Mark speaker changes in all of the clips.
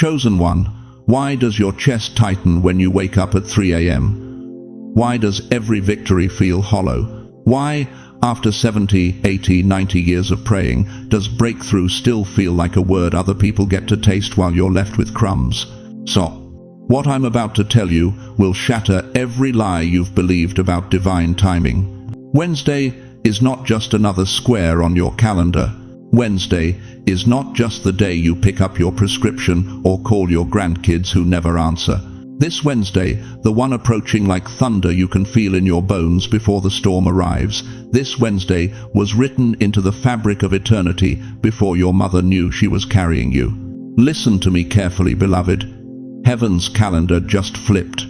Speaker 1: Chosen one, why does your chest tighten when you wake up at 3 a.m.? Why does every victory feel hollow? Why, after 70, 80, 90 years of praying, does breakthrough still feel like a word other people get to taste while you're left with crumbs? So, what I'm about to tell you will shatter every lie you've believed about divine timing. Wednesday is not just another square on your calendar. Wednesday is not just the day you pick up your prescription or call your grandkids who never answer. This Wednesday, the one approaching like thunder you can feel in your bones before the storm arrives, this Wednesday was written into the fabric of eternity before your mother knew she was carrying you. Listen to me carefully, beloved. Heaven's calendar just flipped.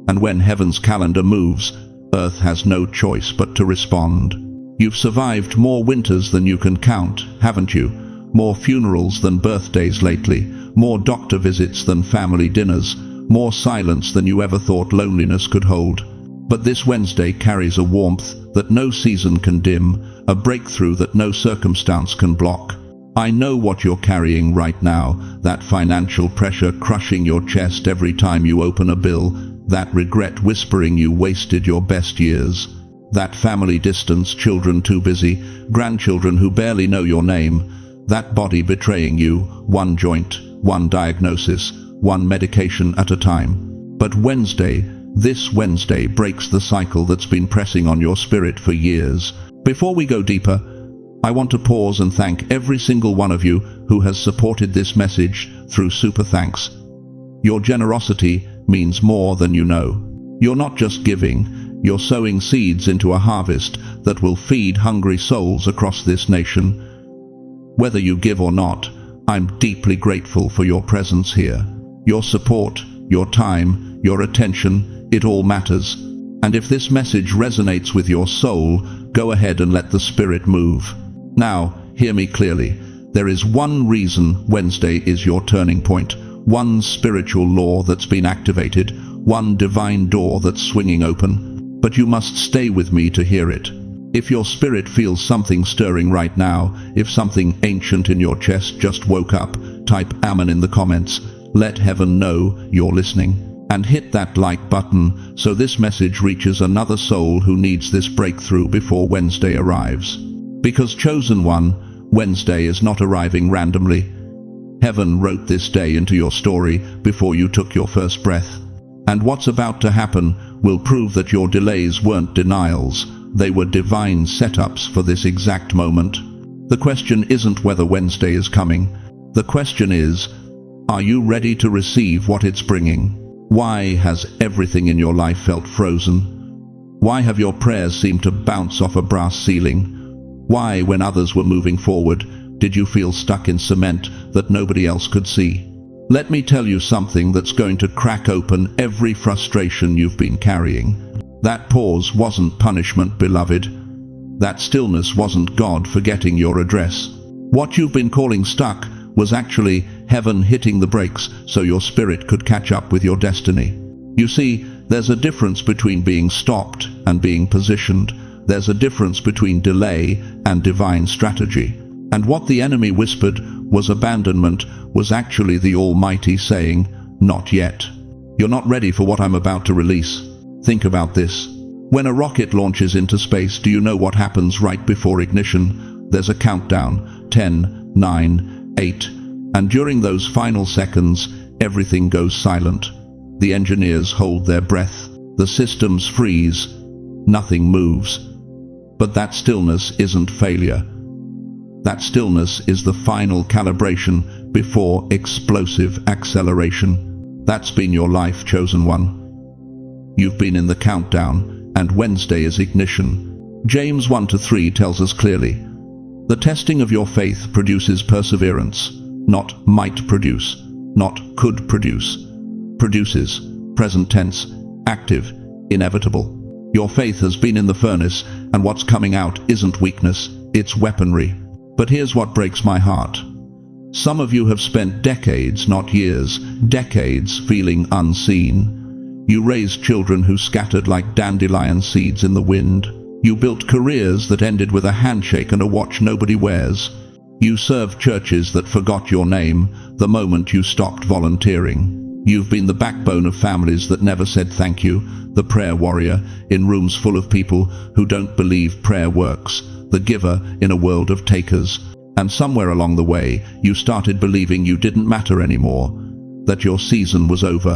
Speaker 1: And when heaven's calendar moves, earth has no choice but to respond. You've survived more winters than you can count, haven't you? More funerals than birthdays lately, more doctor visits than family dinners, more silence than you ever thought loneliness could hold. But this Wednesday carries a warmth that no season can dim, a breakthrough that no circumstance can block. I know what you're carrying right now, that financial pressure crushing your chest every time you open a bill, that regret whispering you wasted your best years. That family distance, children too busy, grandchildren who barely know your name, that body betraying you, one joint, one diagnosis, one medication at a time. But Wednesday, this Wednesday, breaks the cycle that's been pressing on your spirit for years. Before we go deeper, I want to pause and thank every single one of you who has supported this message through super thanks. Your generosity means more than you know. You're not just giving, you're sowing seeds into a harvest that will feed hungry souls across this nation. Whether you give or not, I'm deeply grateful for your presence here. Your support, your time, your attention, it all matters. And if this message resonates with your soul, go ahead and let the Spirit move. Now, hear me clearly. There is one reason Wednesday is your turning point, one spiritual law that's been activated, one divine door that's swinging open. But you must stay with me to hear it. If your spirit feels something stirring right now, if something ancient in your chest just woke up, type Amen in the comments. Let heaven know you're listening. And hit that like button so this message reaches another soul who needs this breakthrough before Wednesday arrives. Because chosen one, Wednesday is not arriving randomly. Heaven wrote this day into your story before you took your first breath. And what's about to happen will prove that your delays weren't denials, they were divine setups for this exact moment. The question isn't whether Wednesday is coming. The question is, are you ready to receive what it's bringing? Why has everything in your life felt frozen? Why have your prayers seemed to bounce off a brass ceiling? Why, when others were moving forward, did you feel stuck in cement that nobody else could see? Let me tell you something that's going to crack open every frustration you've been carrying. That pause wasn't punishment, beloved. That stillness wasn't God forgetting your address. What you've been calling stuck was actually heaven hitting the brakes so your spirit could catch up with your destiny. You see, there's a difference between being stopped and being positioned. There's a difference between delay and divine strategy. And what the enemy whispered was abandonment was actually the Almighty saying, not yet. You're not ready for what I'm about to release. Think about this. When a rocket launches into space, do you know what happens right before ignition? There's a countdown, 10, 9, 8. And during those final seconds, everything goes silent. The engineers hold their breath. The systems freeze. Nothing moves. But that stillness isn't failure. That stillness is the final calibration before explosive acceleration. That's been your life, chosen one. You've been in the countdown, and Wednesday is ignition. James 1-3 tells us clearly, the testing of your faith produces perseverance, not might produce, not could produce. Produces, present tense, active, inevitable. Your faith has been in the furnace, and what's coming out isn't weakness, it's weaponry. But here's what breaks my heart. Some of you have spent decades, not years, decades feeling unseen. You raised children who scattered like dandelion seeds in the wind. You built careers that ended with a handshake and a watch nobody wears. You served churches that forgot your name the moment you stopped volunteering. You've been the backbone of families that never said thank you, the prayer warrior in rooms full of people who don't believe prayer works, the giver in a world of takers. And somewhere along the way, you started believing you didn't matter anymore, that your season was over,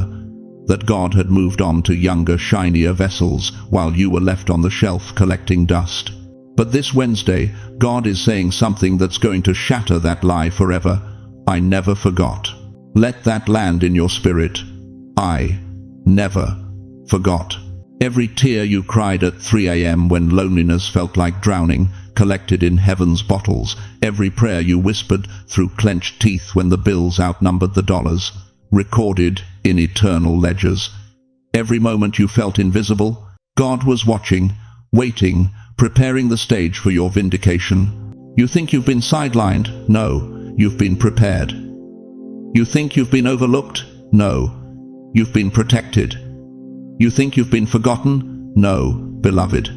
Speaker 1: that God had moved on to younger, shinier vessels while you were left on the shelf collecting dust. But this Wednesday, God is saying something that's going to shatter that lie forever. I never forgot. Let that land in your spirit. I never forgot. Every tear you cried at 3 a.m. when loneliness felt like drowning, collected in heaven's bottles. Every prayer you whispered through clenched teeth when the bills outnumbered the dollars, recorded in eternal ledgers. Every moment you felt invisible, God was watching, waiting, preparing the stage for your vindication. You think you've been sidelined? No, you've been prepared. You think you've been overlooked? No, you've been protected. You think you've been forgotten? No, beloved.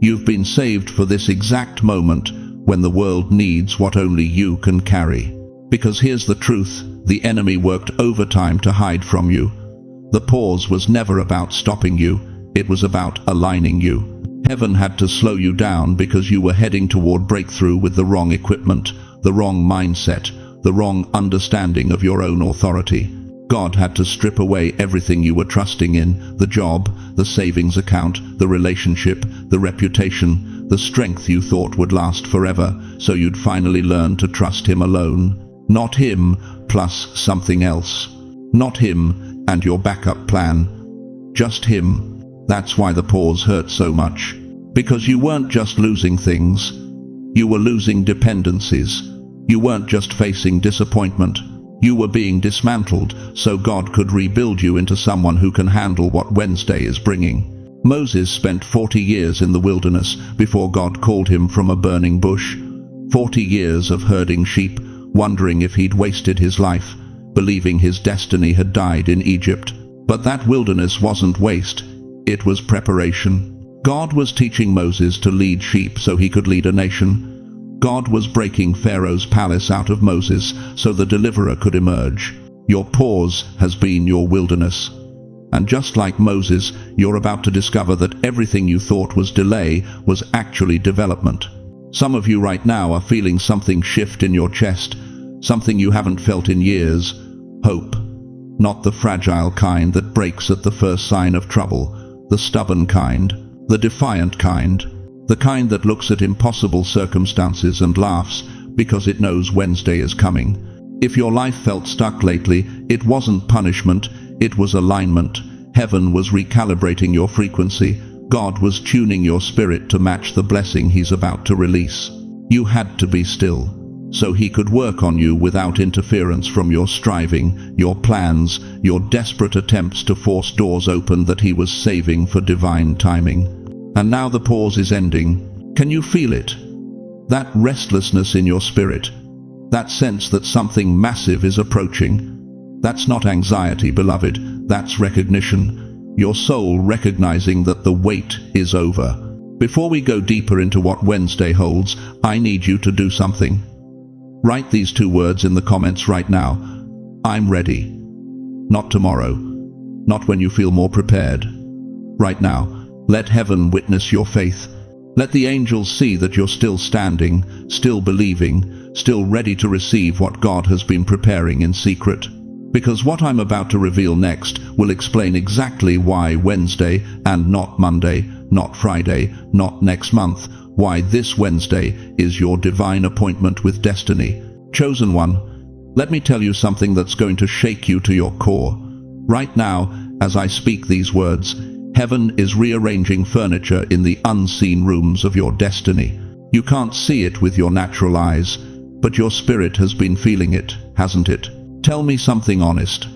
Speaker 1: You've been saved for this exact moment when the world needs what only you can carry. Because here's the truth, the enemy worked overtime to hide from you. The pause was never about stopping you, it was about aligning you. Heaven had to slow you down because you were heading toward breakthrough with the wrong equipment, the wrong mindset, the wrong understanding of your own authority. God had to strip away everything you were trusting in, the job, the savings account, the relationship, the reputation, the strength you thought would last forever, so you'd finally learn to trust Him alone. Not Him plus something else. Not Him and your backup plan. Just Him. That's why the pause hurt so much. Because you weren't just losing things. You were losing dependencies. You weren't just facing disappointment. You were being dismantled so God could rebuild you into someone who can handle what Wednesday is bringing. Moses spent 40 years in the wilderness before God called him from a burning bush. 40 years of herding sheep, wondering if he'd wasted his life, believing his destiny had died in Egypt. But that wilderness wasn't waste. It was preparation. God was teaching Moses to lead sheep so he could lead a nation. God was breaking Pharaoh's palace out of Moses so the deliverer could emerge. Your pause has been your wilderness. And just like Moses, you're about to discover that everything you thought was delay was actually development. Some of you right now are feeling something shift in your chest, something you haven't felt in years. Hope. Not the fragile kind that breaks at the first sign of trouble. The stubborn kind, the defiant kind, the kind that looks at impossible circumstances and laughs because it knows Wednesday is coming. If your life felt stuck lately, it wasn't punishment, it was alignment. Heaven was recalibrating your frequency. God was tuning your spirit to match the blessing He's about to release. You had to be still, so He could work on you without interference from your striving, your plans, your desperate attempts to force doors open that He was saving for divine timing. And now the pause is ending. Can you feel it? That restlessness in your spirit, that sense that something massive is approaching. That's not anxiety, beloved, that's recognition. Your soul recognizing that the wait is over. Before we go deeper into what Wednesday holds, I need you to do something. Write these 2 words in the comments right now. I'm ready. Not tomorrow. Not when you feel more prepared. Right now. Let heaven witness your faith. Let the angels see that you're still standing, still believing, still ready to receive what God has been preparing in secret. Because what I'm about to reveal next will explain exactly why Wednesday and not Monday, not Friday, not next month, why this Wednesday is your divine appointment with destiny. Chosen one, let me tell you something that's going to shake you to your core. Right now, as I speak these words, heaven is rearranging furniture in the unseen rooms of your destiny. You can't see it with your natural eyes, but your spirit has been feeling it, hasn't it? Tell me something honest.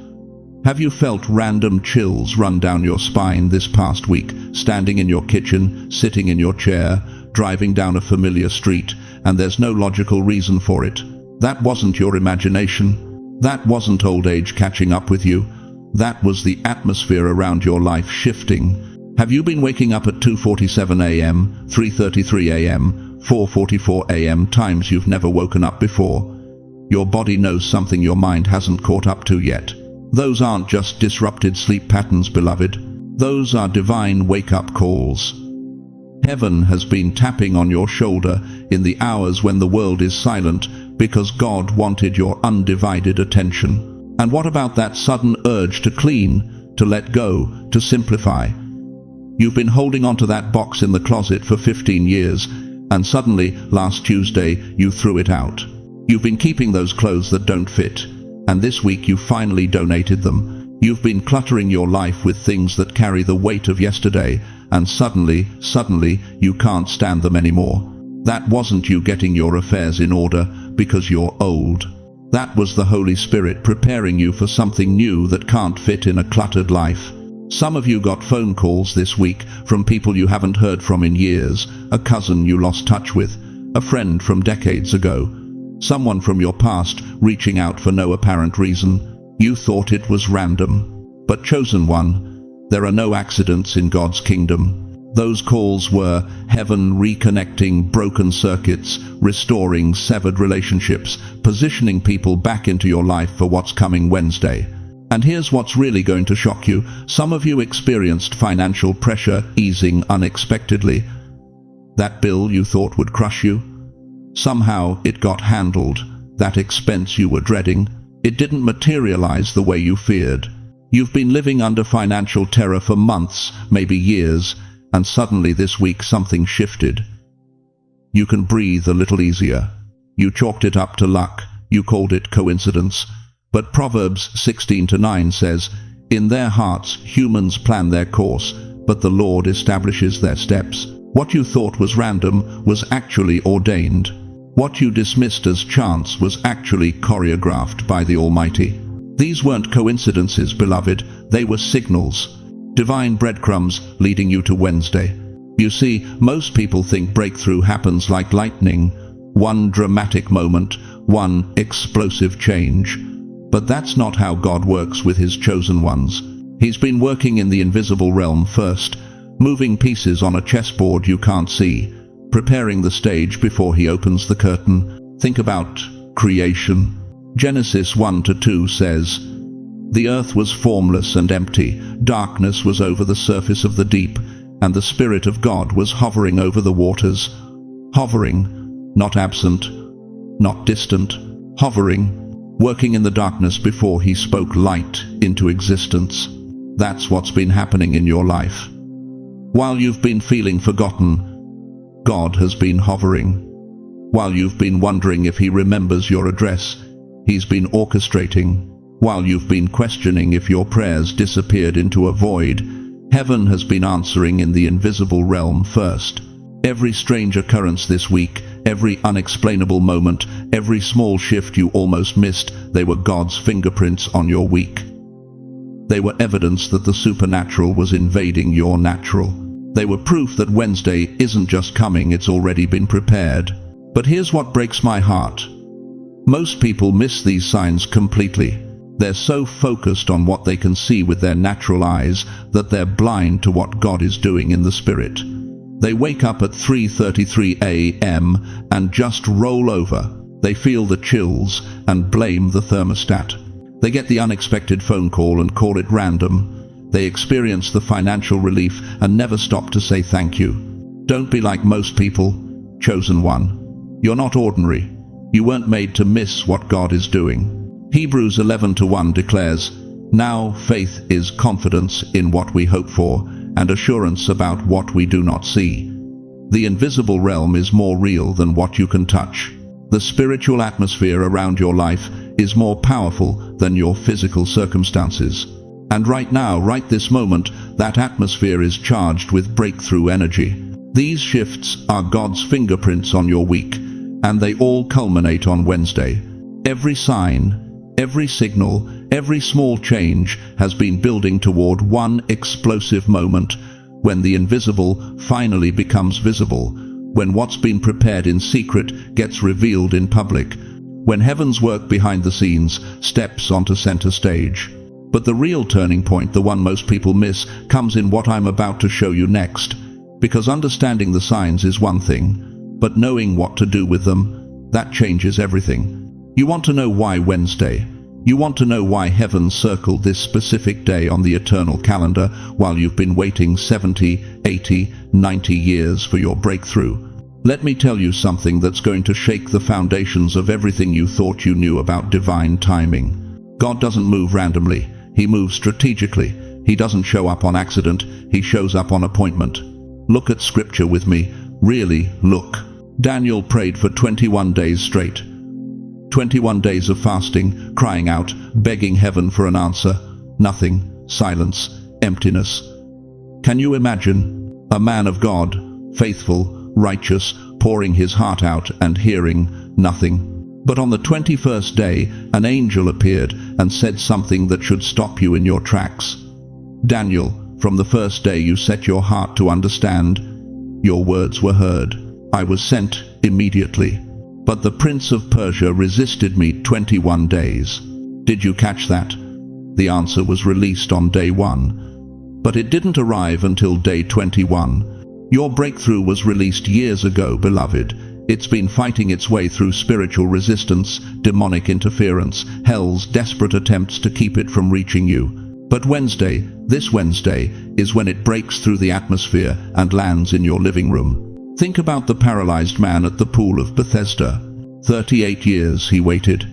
Speaker 1: Have you felt random chills run down your spine this past week, standing in your kitchen, sitting in your chair, driving down a familiar street, and there's no logical reason for it? That wasn't your imagination. That wasn't old age catching up with you. That was the atmosphere around your life shifting. Have you been waking up at 2:47 a.m., 3:33 a.m., 4:44 a.m. times you've never woken up before. Your body knows something your mind hasn't caught up to yet. Those aren't just disrupted sleep patterns, beloved. Those are divine wake-up calls. Heaven has been tapping on your shoulder in the hours when the world is silent because God wanted your undivided attention. And what about that sudden urge to clean, to let go, to simplify? You've been holding onto that box in the closet for 15 years, and suddenly, last Tuesday, you threw it out. You've been keeping those clothes that don't fit, and this week you finally donated them. You've been cluttering your life with things that carry the weight of yesterday, and suddenly, you can't stand them anymore. That wasn't you getting your affairs in order because you're old. That was the Holy Spirit preparing you for something new that can't fit in a cluttered life. Some of you got phone calls this week from people you haven't heard from in years, a cousin you lost touch with, a friend from decades ago, someone from your past reaching out for no apparent reason. You thought it was random. But chosen one, there are no accidents in God's kingdom. Those calls were heaven reconnecting broken circuits, restoring severed relationships, positioning people back into your life for what's coming Wednesday. And here's what's really going to shock you. Some of you experienced financial pressure easing unexpectedly. That bill you thought would crush you? Somehow it got handled. That expense you were dreading, it didn't materialize the way you feared. You've been living under financial terror for months, maybe years, and suddenly this week something shifted. You can breathe a little easier. You chalked it up to luck. You called it coincidence. But Proverbs 16:9 says, "In their hearts humans plan their course, but the Lord establishes their steps." What you thought was random was actually ordained. What you dismissed as chance was actually choreographed by the Almighty. These weren't coincidences, beloved. They were signals. Divine breadcrumbs leading you to Wednesday. You see, most people think breakthrough happens like lightning. One dramatic moment, one explosive change. But that's not how God works with His chosen ones. He's been working in the invisible realm first, moving pieces on a chessboard you can't see, preparing the stage before He opens the curtain. Think about creation. Genesis 1-2 says, "The earth was formless and empty, darkness was over the surface of the deep, and the Spirit of God was hovering over the waters." Hovering, not absent, not distant, hovering, working in the darkness before He spoke light into existence. That's what's been happening in your life. While you've been feeling forgotten, God has been hovering. While you've been wondering if He remembers your address, He's been orchestrating. While you've been questioning if your prayers disappeared into a void, heaven has been answering in the invisible realm first. Every strange occurrence this week, every unexplainable moment, every small shift you almost missed, they were God's fingerprints on your week. They were evidence that the supernatural was invading your natural. They were proof that Wednesday isn't just coming, it's already been prepared. But here's what breaks my heart. Most people miss these signs completely. They're so focused on what they can see with their natural eyes that they're blind to what God is doing in the Spirit. They wake up at 3:33 a.m. and just roll over. They feel the chills and blame the thermostat. They get the unexpected phone call and call it random. They experience the financial relief and never stop to say thank you. Don't be like most people, chosen one. You're not ordinary. You weren't made to miss what God is doing. Hebrews 11:1 declares, "Now faith is confidence in what we hope for, and assurance about what we do not see." The invisible realm is more real than what you can touch. The spiritual atmosphere around your life is more powerful than your physical circumstances. And right now, right this moment, that atmosphere is charged with breakthrough energy. These shifts are God's fingerprints on your week, and they all culminate on Wednesday. Every sign, every signal, every small change has been building toward one explosive moment when the invisible finally becomes visible, when what's been prepared in secret gets revealed in public, when heaven's work behind the scenes steps onto center stage. But the real turning point, the one most people miss, comes in what I'm about to show you next. Because understanding the signs is one thing, But knowing what to do with them, that changes everything. You want to know why Wednesday? You want to know why heaven circled this specific day on the eternal calendar while you've been waiting 70, 80, 90 years for your breakthrough? Let me tell you something that's going to shake the foundations of everything you thought you knew about divine timing. God doesn't move randomly. He moves strategically. He doesn't show up on accident. He shows up on appointment. Look at scripture with me. Really, look. Daniel prayed for 21 days straight. 21 days of fasting, crying out, begging heaven for an answer. Nothing. Silence. Emptiness. Can you imagine? A man of God, faithful, righteous, pouring his heart out and hearing nothing. But on the 21st day, an angel appeared and said something that should stop you in your tracks. Daniel, from the first day you set your heart to understand, your words were heard. I was sent immediately. But the prince of Persia resisted me 21 days. Did you catch that? The answer was released on day 1. But it didn't arrive until day 21. Your breakthrough was released years ago, beloved. It's been fighting its way through spiritual resistance, demonic interference, hell's desperate attempts to keep it from reaching you. But Wednesday, this Wednesday, is when it breaks through the atmosphere and lands in your living room. Think about the paralyzed man at the pool of Bethesda. 38 years he waited.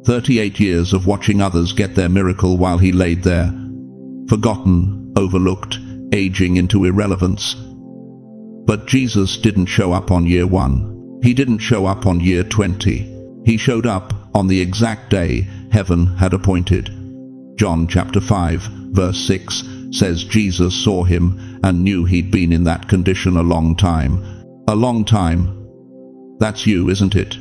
Speaker 1: 38 years of watching others get their miracle while he laid there, forgotten, overlooked, aging into irrelevance. But Jesus didn't show up on year 1. He didn't show up on year 20. He showed up on the exact day heaven had appointed. John chapter 5, verse 6 says Jesus saw him and knew he'd been in that condition a long time. A long time. That's you, isn't it?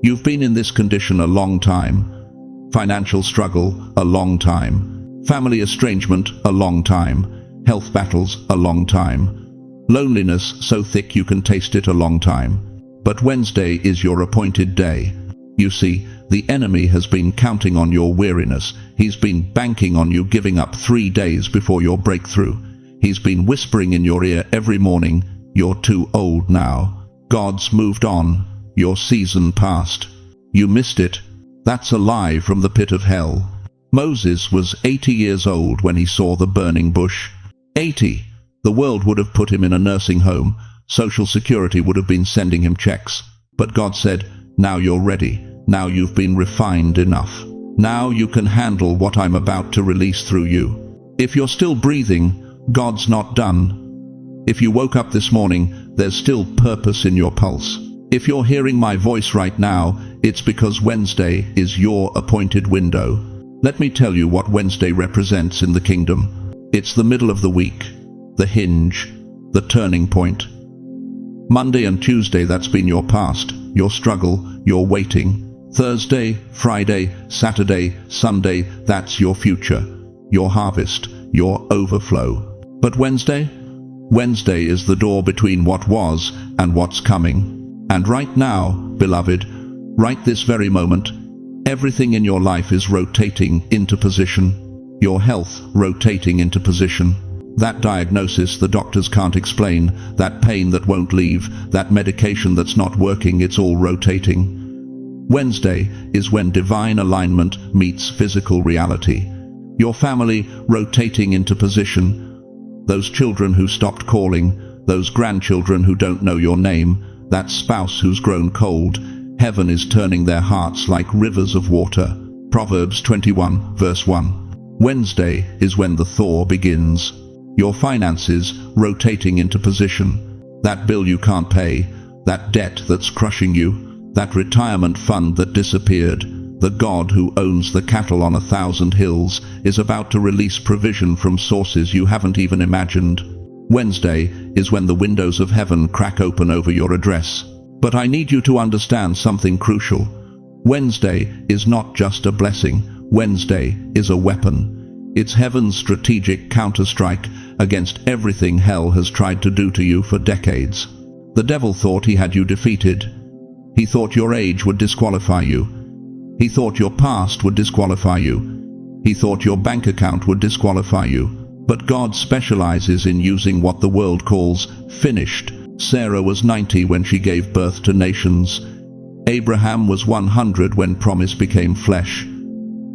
Speaker 1: You've been in this condition a long time. Financial struggle, a long time. Family estrangement, a long time. Health battles, a long time. Loneliness so thick you can taste it, a long time. But Wednesday is your appointed day. You see, the enemy has been counting on your weariness. He's been banking on you giving up 3 days before your breakthrough. He's been whispering in your ear every morning, "You're too old now. God's moved on. Your season passed. You missed it." That's a lie from the pit of hell. Moses was 80 years old when he saw the burning bush. 80. The world would have put him in a nursing home. Social Security would have been sending him checks. But God said, "Now you're ready. Now you've been refined enough. Now you can handle what I'm about to release through you." If you're still breathing, God's not done. If you woke up this morning, there's still purpose in your pulse. If you're hearing my voice right now, it's because Wednesday is your appointed window. Let me tell you what Wednesday represents in the kingdom. It's the middle of the week, the hinge, the turning point. Monday and Tuesday, that's been your past, your struggle, your waiting. Thursday, Friday, Saturday, Sunday, that's your future, your harvest, your overflow. But Wednesday? Wednesday is the door between what was and what's coming. And right now, beloved, right this very moment, everything in your life is rotating into position. Your health rotating into position. That diagnosis the doctors can't explain, that pain that won't leave, that medication that's not working, it's all rotating. Wednesday is when divine alignment meets physical reality. Your family rotating into position. Those children who stopped calling, those grandchildren who don't know your name, that spouse who's grown cold. Heaven is turning their hearts like rivers of water. Proverbs 21, verse 1. Wednesday is when the thaw begins. Your finances rotating into position. That bill you can't pay, that debt that's crushing you, that retirement fund that disappeared. The God who owns the cattle on 1,000 hills is about to release provision from sources you haven't even imagined. Wednesday is when the windows of heaven crack open over your address. But I need you to understand something crucial. Wednesday is not just a blessing. Wednesday is a weapon. It's heaven's strategic counterstrike against everything hell has tried to do to you for decades. The devil thought he had you defeated. He thought your age would disqualify you. He thought your past would disqualify you. He thought your bank account would disqualify you. But God specializes in using what the world calls finished Sarah was 90 when she gave birth to nations. Abraham was 100 when promise became flesh.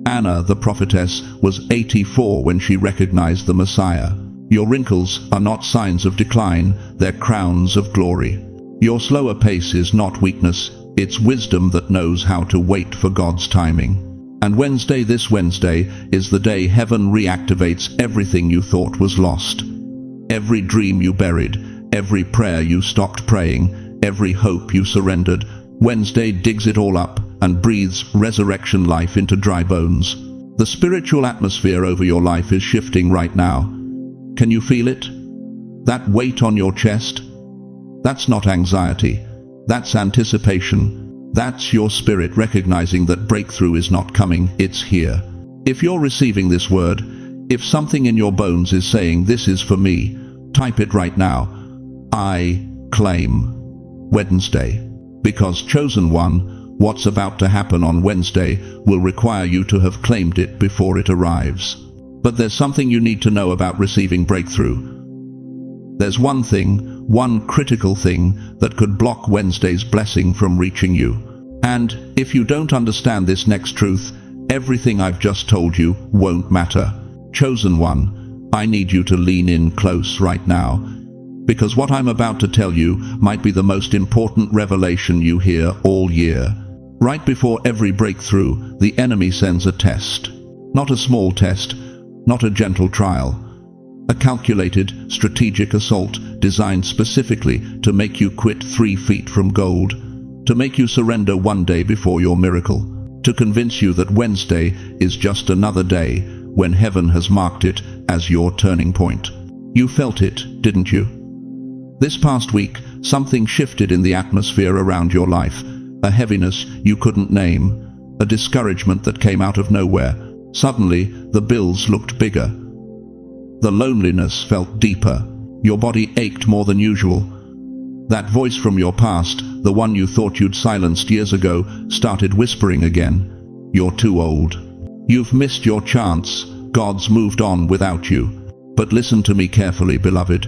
Speaker 1: Anna, the prophetess, was 84 when she recognized the Messiah. Your wrinkles are not signs of decline, they're crowns of glory. Your slower pace is not weakness, it's wisdom that knows how to wait for God's timing. And this Wednesday, is the day heaven reactivates everything you thought was lost. Every dream you buried, every prayer you stopped praying, every hope you surrendered. Wednesday digs it all up and breathes resurrection life into dry bones. The spiritual atmosphere over your life is shifting right now. Can you feel it? That weight on your chest? That's not anxiety. That's anticipation. That's your spirit recognizing that breakthrough is not coming, it's here. If you're receiving this word, if something in your bones is saying, "This is for me," type it right now. I claim Wednesday. Because chosen one, what's about to happen on Wednesday will require you to have claimed it before it arrives. But there's something you need to know about receiving breakthrough. There's one critical thing that could block Wednesday's blessing from reaching you. And if you don't understand this next truth, everything I've just told you won't matter. Chosen one, I need you to lean in close right now, because what I'm about to tell you might be the most important revelation you hear all year. Right before every breakthrough, the enemy sends a test. Not a small test, not a gentle trial. A calculated, strategic assault designed specifically to make you quit 3 feet from gold, to make you surrender one day before your miracle, to convince you that Wednesday is just another day when heaven has marked it as your turning point. You felt it, didn't you? This past week, something shifted in the atmosphere around your life. A heaviness you couldn't name, a discouragement that came out of nowhere. Suddenly, the bills looked bigger. The loneliness felt deeper. Your body ached more than usual. That voice from your past, the one you thought you'd silenced years ago, started whispering again. You're too old. You've missed your chance. God's moved on without you. But listen to me carefully, beloved.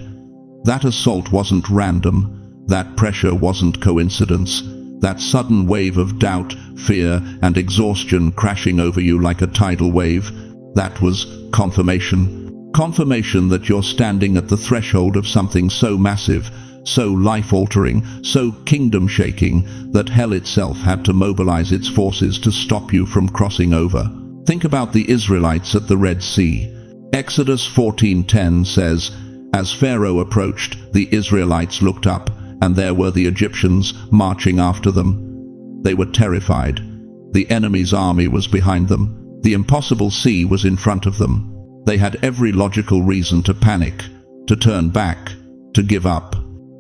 Speaker 1: That assault wasn't random. That pressure wasn't coincidence. That sudden wave of doubt, fear, and exhaustion crashing over you like a tidal wave, that was confirmation. Confirmation that you're standing at the threshold of something so massive, so life-altering, so kingdom-shaking, that hell itself had to mobilize its forces to stop you from crossing over. Think about the Israelites at the Red Sea. Exodus 14:10 says, "As Pharaoh approached, the Israelites looked up, and there were the Egyptians marching after them. They were terrified. The enemy's army was behind them. The impossible sea was in front of them. They had every logical reason to panic, to turn back, to give up.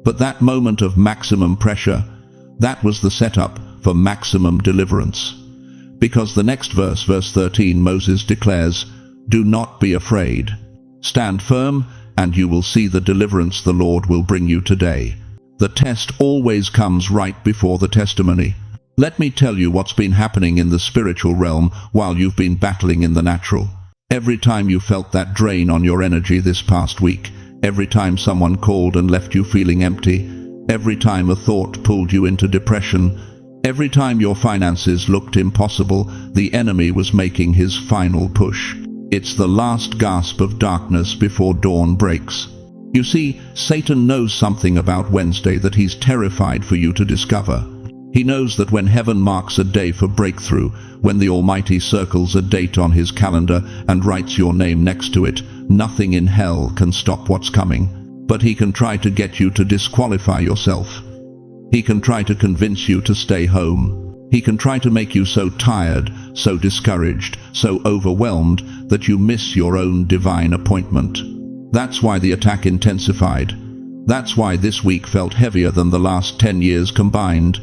Speaker 1: But that moment of maximum pressure, that was the setup for maximum deliverance. Because the next verse, verse 13, Moses declares, "Do not be afraid. Stand firm, and you will see the deliverance the Lord will bring you today." The test always comes right before the testimony. Let me tell you what's been happening in the spiritual realm while you've been battling in the natural. Every time you felt that drain on your energy this past week, every time someone called and left you feeling empty, every time a thought pulled you into depression, every time your finances looked impossible, the enemy was making his final push. It's the last gasp of darkness before dawn breaks. You see, Satan knows something about Wednesday that he's terrified for you to discover. He knows that when heaven marks a day for breakthrough, when the Almighty circles a date on his calendar and writes your name next to it, nothing in hell can stop what's coming. But he can try to get you to disqualify yourself. He can try to convince you to stay home. He can try to make you so tired, so discouraged, so overwhelmed that you miss your own divine appointment. That's why the attack intensified. That's why this week felt heavier than the last 10 years combined.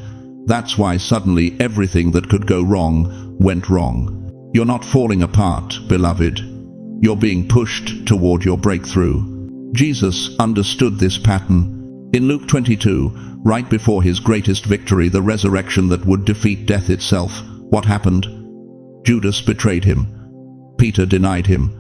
Speaker 1: That's why suddenly everything that could go wrong went wrong. You're not falling apart, beloved. You're being pushed toward your breakthrough. Jesus understood this pattern. In Luke 22, right before his greatest victory, the resurrection that would defeat death itself, what happened? Judas betrayed him. Peter denied him.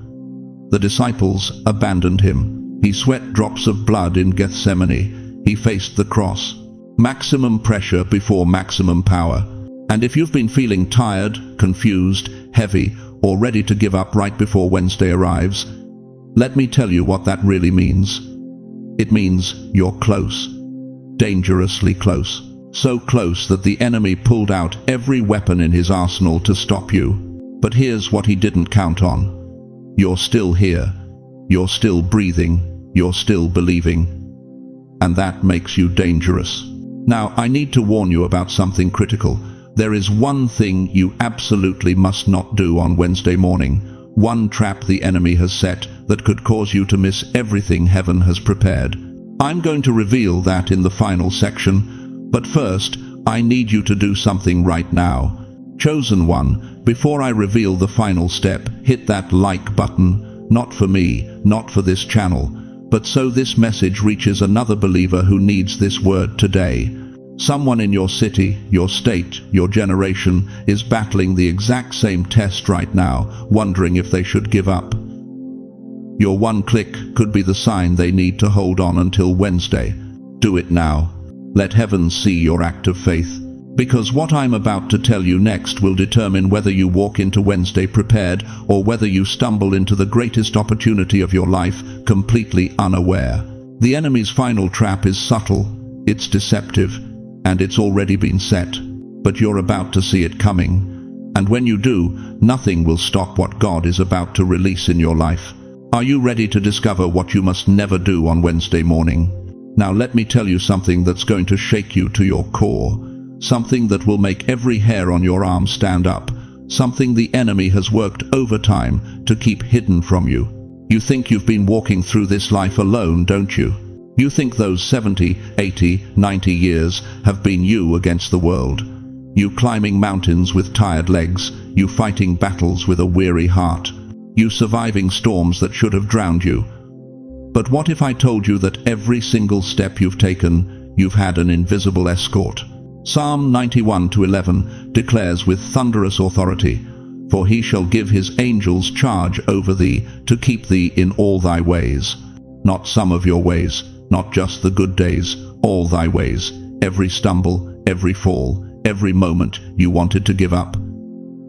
Speaker 1: The disciples abandoned him. He sweat drops of blood in Gethsemane. He faced the cross. Maximum pressure before maximum power. And if you've been feeling tired, confused, heavy, or ready to give up right before Wednesday arrives, let me tell you what that really means. It means you're close. Dangerously close. So close that the enemy pulled out every weapon in his arsenal to stop you. But here's what he didn't count on. You're still here. You're still breathing. You're still believing. And that makes you dangerous. Now, I need to warn you about something critical. There is one thing you absolutely must not do on Wednesday morning. One trap the enemy has set that could cause you to miss everything heaven has prepared. I'm going to reveal that in the final section, but first, I need you to do something right now. Chosen one, before I reveal the final step, hit that like button, not for me, not for this channel, but so this message reaches another believer who needs this word today. Someone in your city, your state, your generation is battling the exact same test right now, wondering if they should give up. Your one click could be the sign they need to hold on until Wednesday. Do it now. Let heaven see your act of faith. Because what I'm about to tell you next will determine whether you walk into Wednesday prepared or whether you stumble into the greatest opportunity of your life completely unaware. The enemy's final trap is subtle, it's deceptive, and it's already been set. But you're about to see it coming. And when you do, nothing will stop what God is about to release in your life. Are you ready to discover what you must never do on Wednesday morning? Now let me tell you something that's going to shake you to your core. Something that will make every hair on your arm stand up. Something the enemy has worked overtime to keep hidden from you. You think you've been walking through this life alone, don't you? You think those 70, 80, 90 years have been you against the world. You climbing mountains with tired legs. You fighting battles with a weary heart. You surviving storms that should have drowned you. But what if I told you that every single step you've taken, you've had an invisible escort? Psalm 91:11 declares with thunderous authority, "For he shall give his angels charge over thee, to keep thee in all thy ways." Not some of your ways, not just the good days, all thy ways, every stumble, every fall, every moment you wanted to give up.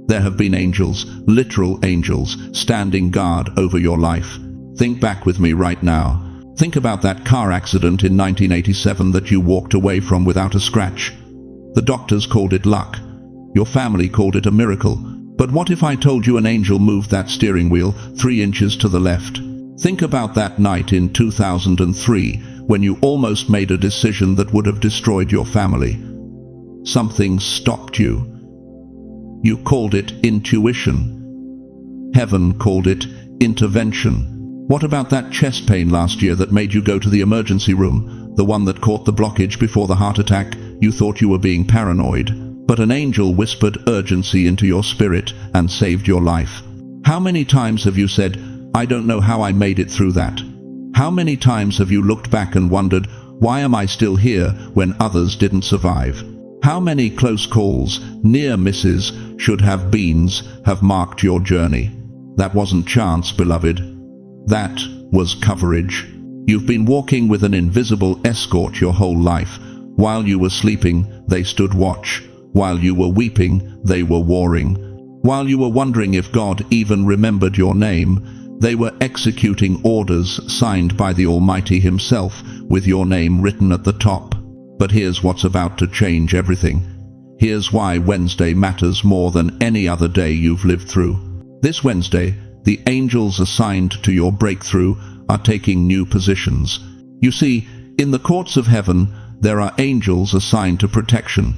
Speaker 1: There have been angels, literal angels, standing guard over your life. Think back with me right now. Think about that car accident in 1987 that you walked away from without a scratch. The doctors called it luck. Your family called it a miracle. But what if I told you an angel moved that steering wheel 3 inches to the left? Think about that night in 2003 when you almost made a decision that would have destroyed your family. Something stopped you. You called it intuition. Heaven called it intervention. What about that chest pain last year that made you go to the emergency room? The one that caught the blockage before the heart attack? You thought you were being paranoid. But an angel whispered urgency into your spirit and saved your life. How many times have you said, "I don't know how I made it through that"? How many times have you looked back and wondered, why am I still here when others didn't survive? How many close calls, near misses, should have beens, have marked your journey? That wasn't chance, beloved. That was coverage. You've been walking with an invisible escort your whole life. While you were sleeping, they stood watch. While you were weeping, they were warring. While you were wondering if God even remembered your name, they were executing orders signed by the Almighty Himself, with your name written at the top. But here's what's about to change everything. Here's why Wednesday matters more than any other day you've lived through. This Wednesday, the angels assigned to your breakthrough are taking new positions. You see, in the courts of heaven, there are angels assigned to protection,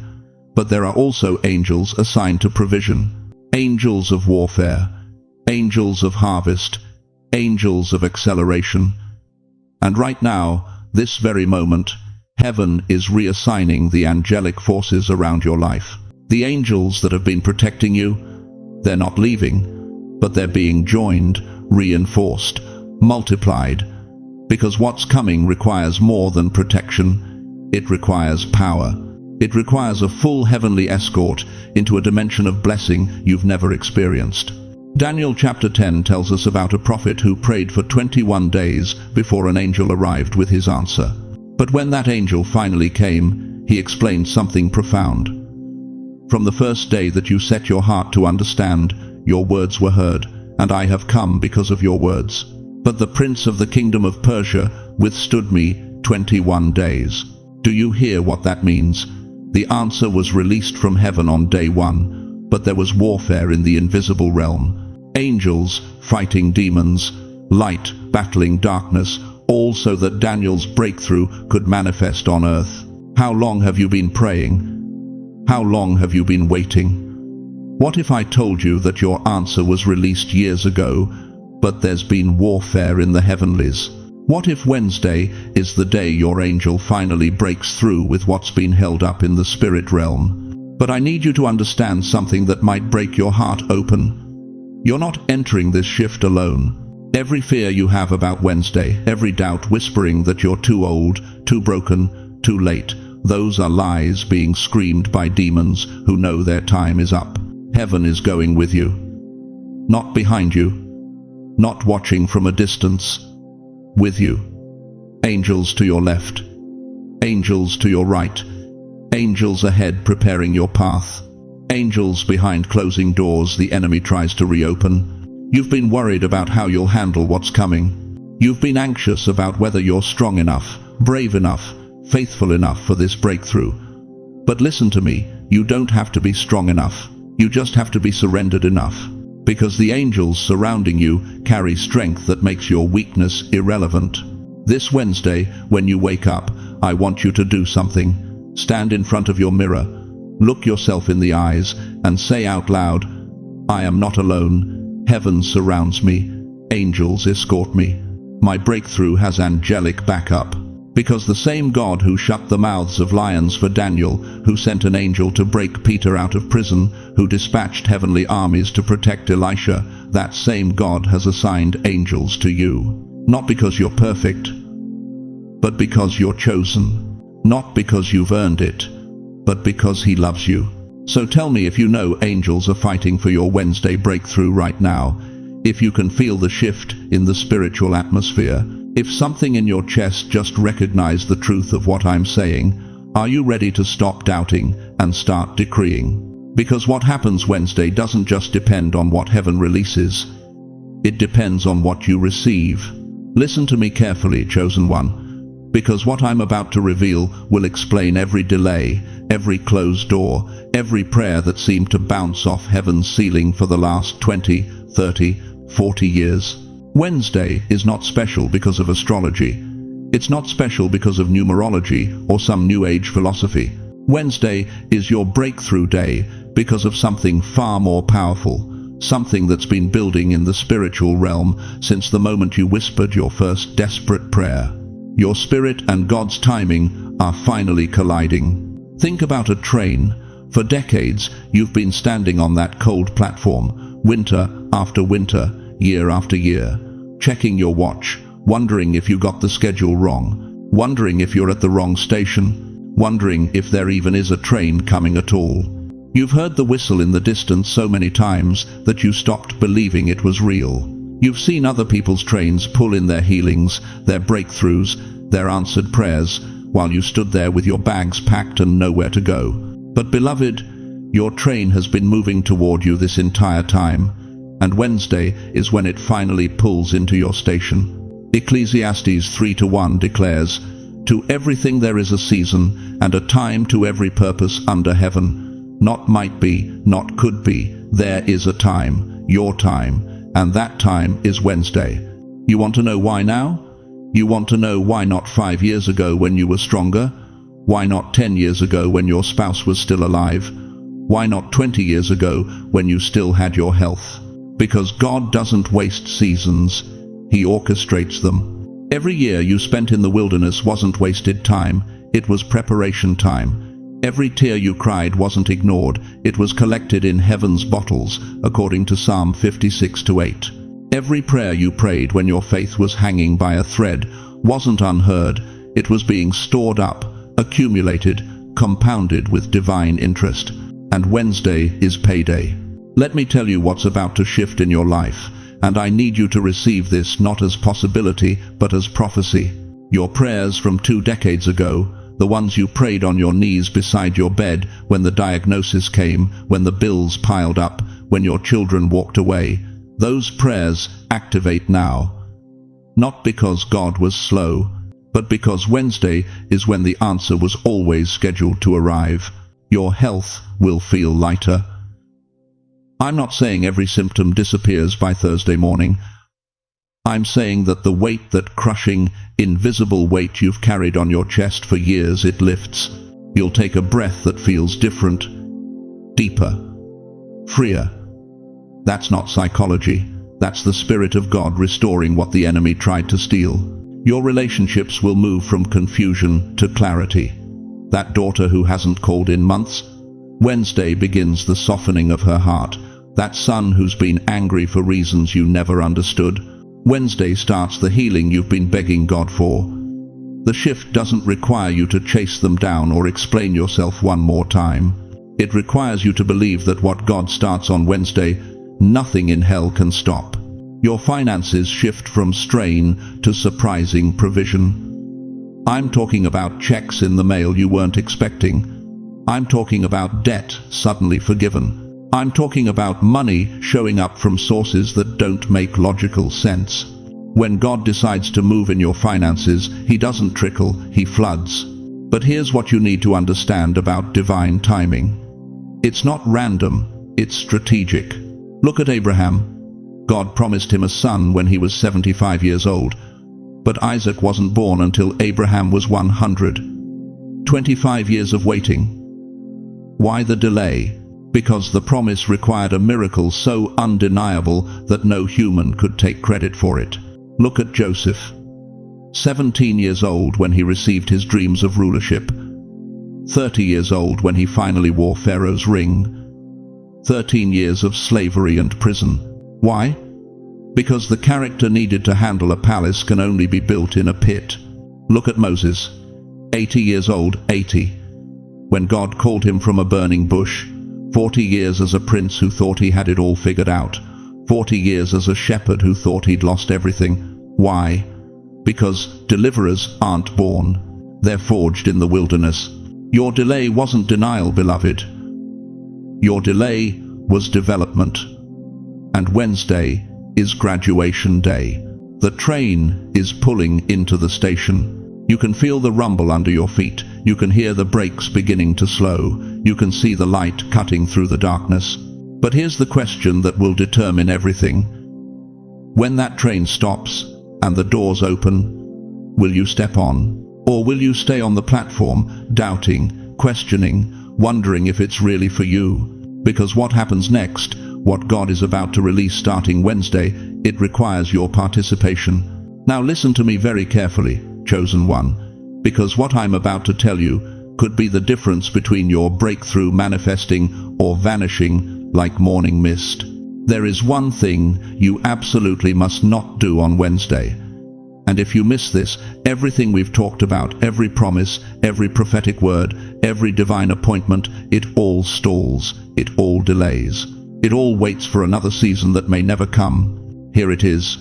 Speaker 1: but there are also angels assigned to provision. Angels of warfare, angels of harvest, angels of acceleration. And right now, this very moment, heaven is reassigning the angelic forces around your life. The angels that have been protecting you, they're not leaving, but they're being joined, reinforced, multiplied. Because what's coming requires more than protection. It requires power. It requires a full heavenly escort into a dimension of blessing you've never experienced. Daniel chapter 10 tells us about a prophet who prayed for 21 days before an angel arrived with his answer. But when that angel finally came, he explained something profound. From the first day that you set your heart to understand, your words were heard, and I have come because of your words. But the prince of the kingdom of Persia withstood me 21 days. Do you hear what that means? The answer was released from heaven on day 1, but there was warfare in the invisible realm. Angels fighting demons, light battling darkness, all so that Daniel's breakthrough could manifest on earth. How long have you been praying? How long have you been waiting? What if I told you that your answer was released years ago, but there's been warfare in the heavenlies? What if Wednesday is the day your angel finally breaks through with what's been held up in the spirit realm? But I need you to understand something that might break your heart open. You're not entering this shift alone. Every fear you have about Wednesday, every doubt whispering that you're too old, too broken, too late, those are lies being screamed by demons who know their time is up. Heaven is going with you. Not behind you. Not watching from a distance. With you. Angels to your left. Angels to your right. Angels ahead preparing your path. Angels behind closing doors the enemy tries to reopen. You've been worried about how you'll handle what's coming. You've been anxious about whether you're strong enough, brave enough, faithful enough for this breakthrough. But listen to me, you don't have to be strong enough. You just have to be surrendered enough. Because the angels surrounding you carry strength that makes your weakness irrelevant. This Wednesday, when you wake up, I want you to do something. Stand in front of your mirror, look yourself in the eyes, and say out loud, I am not alone. Heaven surrounds me. Angels escort me. My breakthrough has angelic backup. Because the same God who shut the mouths of lions for Daniel, who sent an angel to break Peter out of prison, who dispatched heavenly armies to protect Elisha, that same God has assigned angels to you. Not because you're perfect, but because you're chosen. Not because you've earned it, but because He loves you. So tell me if you know angels are fighting for your Wednesday breakthrough right now, if you can feel the shift in the spiritual atmosphere. If something in your chest just recognized the truth of what I'm saying, are you ready to stop doubting and start decreeing? Because what happens Wednesday doesn't just depend on what heaven releases. It depends on what you receive. Listen to me carefully, chosen one, because what I'm about to reveal will explain every delay, every closed door, every prayer that seemed to bounce off heaven's ceiling for the last 20, 30, 40 years. Wednesday is not special because of astrology. It's not special because of numerology or some New Age philosophy. Wednesday is your breakthrough day because of something far more powerful, something that's been building in the spiritual realm since the moment you whispered your first desperate prayer. Your spirit and God's timing are finally colliding. Think about a train. For decades, you've been standing on that cold platform, winter after winter, year after year, checking your watch, wondering if you got the schedule wrong, wondering if you're at the wrong station, wondering if there even is a train coming at all. You've heard the whistle in the distance so many times that you stopped believing it was real. You've seen other people's trains pull in their healings, their breakthroughs, their answered prayers, while you stood there with your bags packed and nowhere to go. But beloved, your train has been moving toward you this entire time, and Wednesday is when it finally pulls into your station. Ecclesiastes 3:1 declares, To everything there is a season, and a time to every purpose under heaven. Not might be, not could be, there is a time, your time, and that time is Wednesday. You want to know why now? You want to know why not 5 years ago when you were stronger? Why not 10 years ago when your spouse was still alive? Why not 20 years ago when you still had your health? Because God doesn't waste seasons, He orchestrates them. Every year you spent in the wilderness wasn't wasted time, it was preparation time. Every tear you cried wasn't ignored, it was collected in heaven's bottles, according to Psalm 56:8. Every prayer you prayed when your faith was hanging by a thread wasn't unheard, it was being stored up, accumulated, compounded with divine interest. And Wednesday is payday. Let me tell you what's about to shift in your life, and I need you to receive this not as possibility, but as prophecy. Your prayers from 2 decades ago, the ones you prayed on your knees beside your bed when the diagnosis came, when the bills piled up, when your children walked away, those prayers activate now. Not because God was slow, but because Wednesday is when the answer was always scheduled to arrive. Your health will feel lighter. I'm not saying every symptom disappears by Thursday morning. I'm saying that the weight, that crushing, invisible weight you've carried on your chest for years, it lifts. You'll take a breath that feels different, deeper, freer. That's not psychology. That's the Spirit of God restoring what the enemy tried to steal. Your relationships will move from confusion to clarity. That daughter who hasn't called in months, Wednesday begins the softening of her heart. That son who's been angry for reasons you never understood, Wednesday starts the healing you've been begging God for. The shift doesn't require you to chase them down or explain yourself one more time. It requires you to believe that what God starts on Wednesday, nothing in hell can stop. Your finances shift from strain to surprising provision. I'm talking about checks in the mail you weren't expecting. I'm talking about debt suddenly forgiven. I'm talking about money showing up from sources that don't make logical sense. When God decides to move in your finances, He doesn't trickle, He floods. But here's what you need to understand about divine timing. It's not random, it's strategic. Look at Abraham. God promised him a son when he was 75 years old, but Isaac wasn't born until Abraham was 100. 25 years of waiting. Why the delay? Because the promise required a miracle so undeniable that no human could take credit for it. Look at Joseph. 17 years old when he received his dreams of rulership. 30 years old when he finally wore Pharaoh's ring. 13 years of slavery and prison. Why? Because the character needed to handle a palace can only be built in a pit. Look at Moses. 80 years old, 80. When God called him from a burning bush. 40 years as a prince who thought he had it all figured out. 40 years as a shepherd who thought he'd lost everything. Why? Because deliverers aren't born. They're forged in the wilderness. Your delay wasn't denial, beloved. Your delay was development. And Wednesday is graduation day. The train is pulling into the station. You can feel the rumble under your feet. You can hear the brakes beginning to slow. You can see the light cutting through the darkness. But here's the question that will determine everything. When that train stops and the doors open, will you step on? Or will you stay on the platform, doubting, questioning, wondering if it's really for you? Because what happens next, what God is about to release starting Wednesday, it requires your participation. Now listen to me very carefully, chosen one, because what I'm about to tell you could be the difference between your breakthrough manifesting or vanishing like morning mist. There is one thing you absolutely must not do on Wednesday. And if you miss this, everything we've talked about, every promise, every prophetic word, every divine appointment, it all stalls, it all delays. It all waits for another season that may never come. Here it is.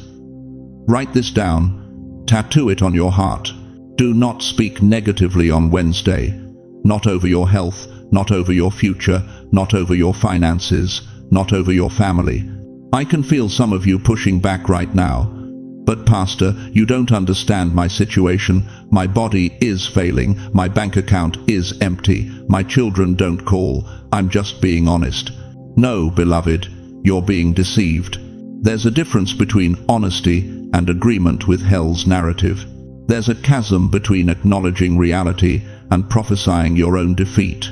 Speaker 1: Write this down. Tattoo it on your heart. Do not speak negatively on Wednesday. Not over your health, not over your future, not over your finances, not over your family. I can feel some of you pushing back right now. But Pastor, you don't understand my situation. My body is failing. My bank account is empty. My children don't call. I'm just being honest. No, beloved, you're being deceived. There's a difference between honesty and agreement with hell's narrative. There's a chasm between acknowledging reality and prophesying your own defeat.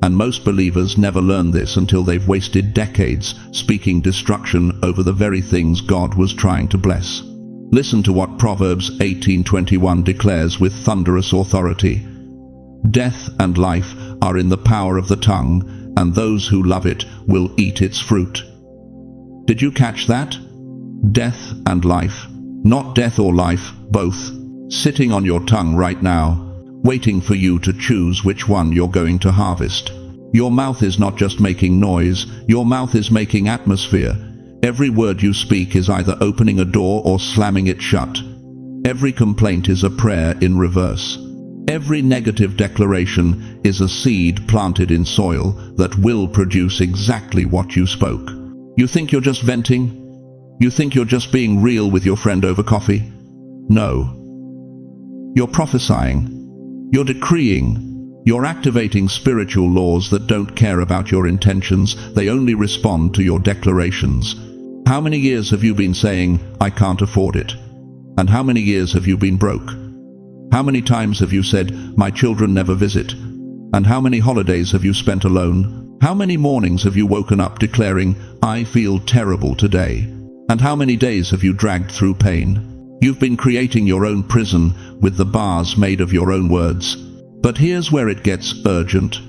Speaker 1: And most believers never learn this until they've wasted decades speaking destruction over the very things God was trying to bless. Listen to what Proverbs 18:21 declares with thunderous authority. Death and life are in the power of the tongue, and those who love it will eat its fruit. Did you catch that? Death and life. Not death or life, both. Sitting on your tongue right now, waiting for you to choose which one you're going to harvest. Your mouth is not just making noise, your mouth is making atmosphere. Every word you speak is either opening a door or slamming it shut. Every complaint is a prayer in reverse. Every negative declaration is a seed planted in soil that will produce exactly what you spoke. You think you're just venting? You think you're just being real with your friend over coffee? No. You're prophesying. You're decreeing. You're activating spiritual laws that don't care about your intentions. They only respond to your declarations. How many years have you been saying, "I can't afford it"? And how many years have you been broke? How many times have you said, "My children never visit"? And how many holidays have you spent alone? How many mornings have you woken up declaring, "I feel terrible today"? And how many days have you dragged through pain? You've been creating your own prison with the bars made of your own words. But here's where it gets urgent.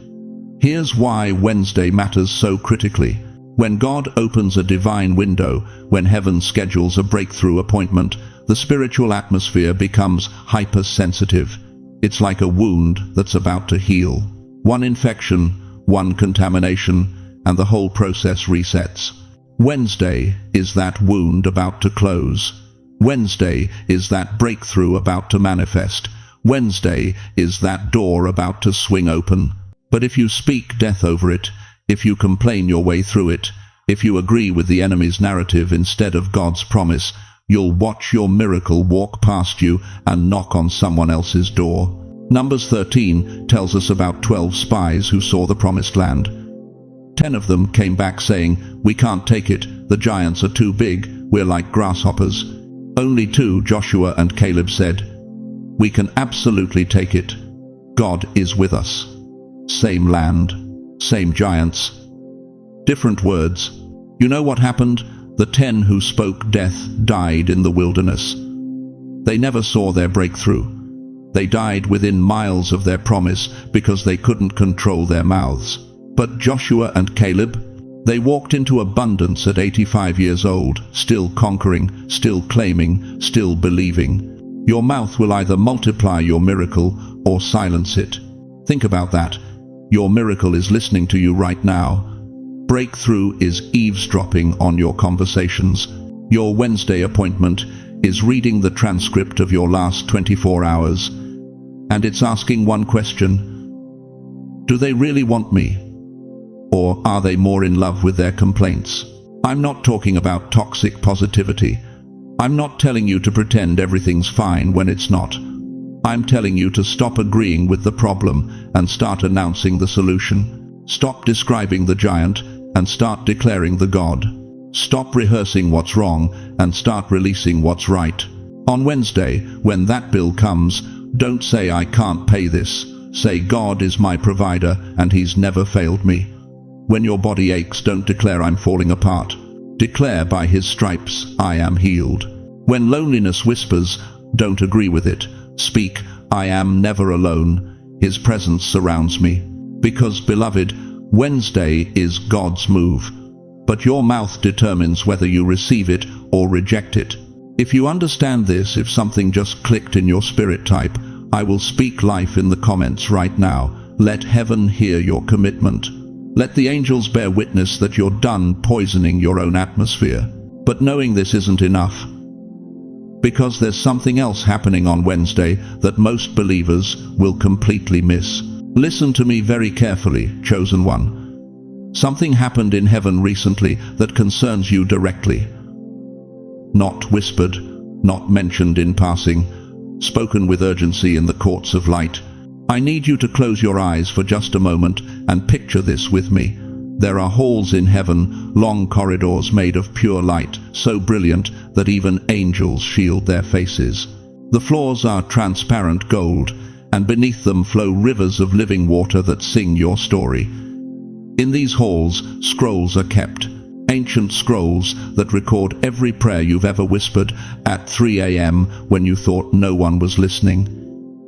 Speaker 1: Here's why Wednesday matters so critically. When God opens a divine window, when heaven schedules a breakthrough appointment, the spiritual atmosphere becomes hypersensitive. It's like a wound that's about to heal. One infection, one contamination, and the whole process resets. Wednesday is that wound about to close. Wednesday is that breakthrough about to manifest. Wednesday is that door about to swing open. But if you speak death over it, if you complain your way through it, if you agree with the enemy's narrative instead of God's promise, you'll watch your miracle walk past you and knock on someone else's door. Numbers 13 tells us about 12 spies who saw the promised land. 10 of them came back saying, "We can't take it, the giants are too big, we're like grasshoppers." Only 2, Joshua and Caleb, said, "We can absolutely take it. God is with us." Same land, same giants, different words. You know what happened? The 10 who spoke death died in the wilderness. They never saw their breakthrough. They died within miles of their promise because they couldn't control their mouths. But Joshua and Caleb, they walked into abundance at 85 years old, still conquering, still claiming, still believing. Your mouth will either multiply your miracle or silence it. Think about that. Your miracle is listening to you right now. Breakthrough is eavesdropping on your conversations. Your Wednesday appointment is reading the transcript of your last 24 hours, and it's asking one question: do they really want me? Or are they more in love with their complaints? I'm not talking about toxic positivity. I'm not telling you to pretend everything's fine when it's not. I'm telling you to stop agreeing with the problem and start announcing the solution. Stop describing the giant and start declaring the God. Stop rehearsing what's wrong and start releasing what's right. On Wednesday, when that bill comes, don't say, "I can't pay this." Say, "God is my provider and He's never failed me." When your body aches, don't declare, "I'm falling apart." Declare, "By His stripes I am healed." When loneliness whispers, don't agree with it. Speak, "I am never alone. His presence surrounds me." Because, beloved, Wednesday is God's move. But your mouth determines whether you receive it or reject it. If you understand this, if something just clicked in your spirit, type, "I will speak life" in the comments right now. Let heaven hear your commitment. Let the angels bear witness that you're done poisoning your own atmosphere. But knowing this isn't enough, because there's something else happening on Wednesday that most believers will completely miss. Listen to me very carefully, chosen one. Something happened in heaven recently that concerns you directly. Not whispered, not mentioned in passing, spoken with urgency in the courts of light. I need you to close your eyes for just a moment and picture this with me. There are halls in heaven, long corridors made of pure light, so brilliant that even angels shield their faces. The floors are transparent gold, and beneath them flow rivers of living water that sing your story. In these halls, scrolls are kept, ancient scrolls that record every prayer you've ever whispered at 3 a.m. when you thought no one was listening.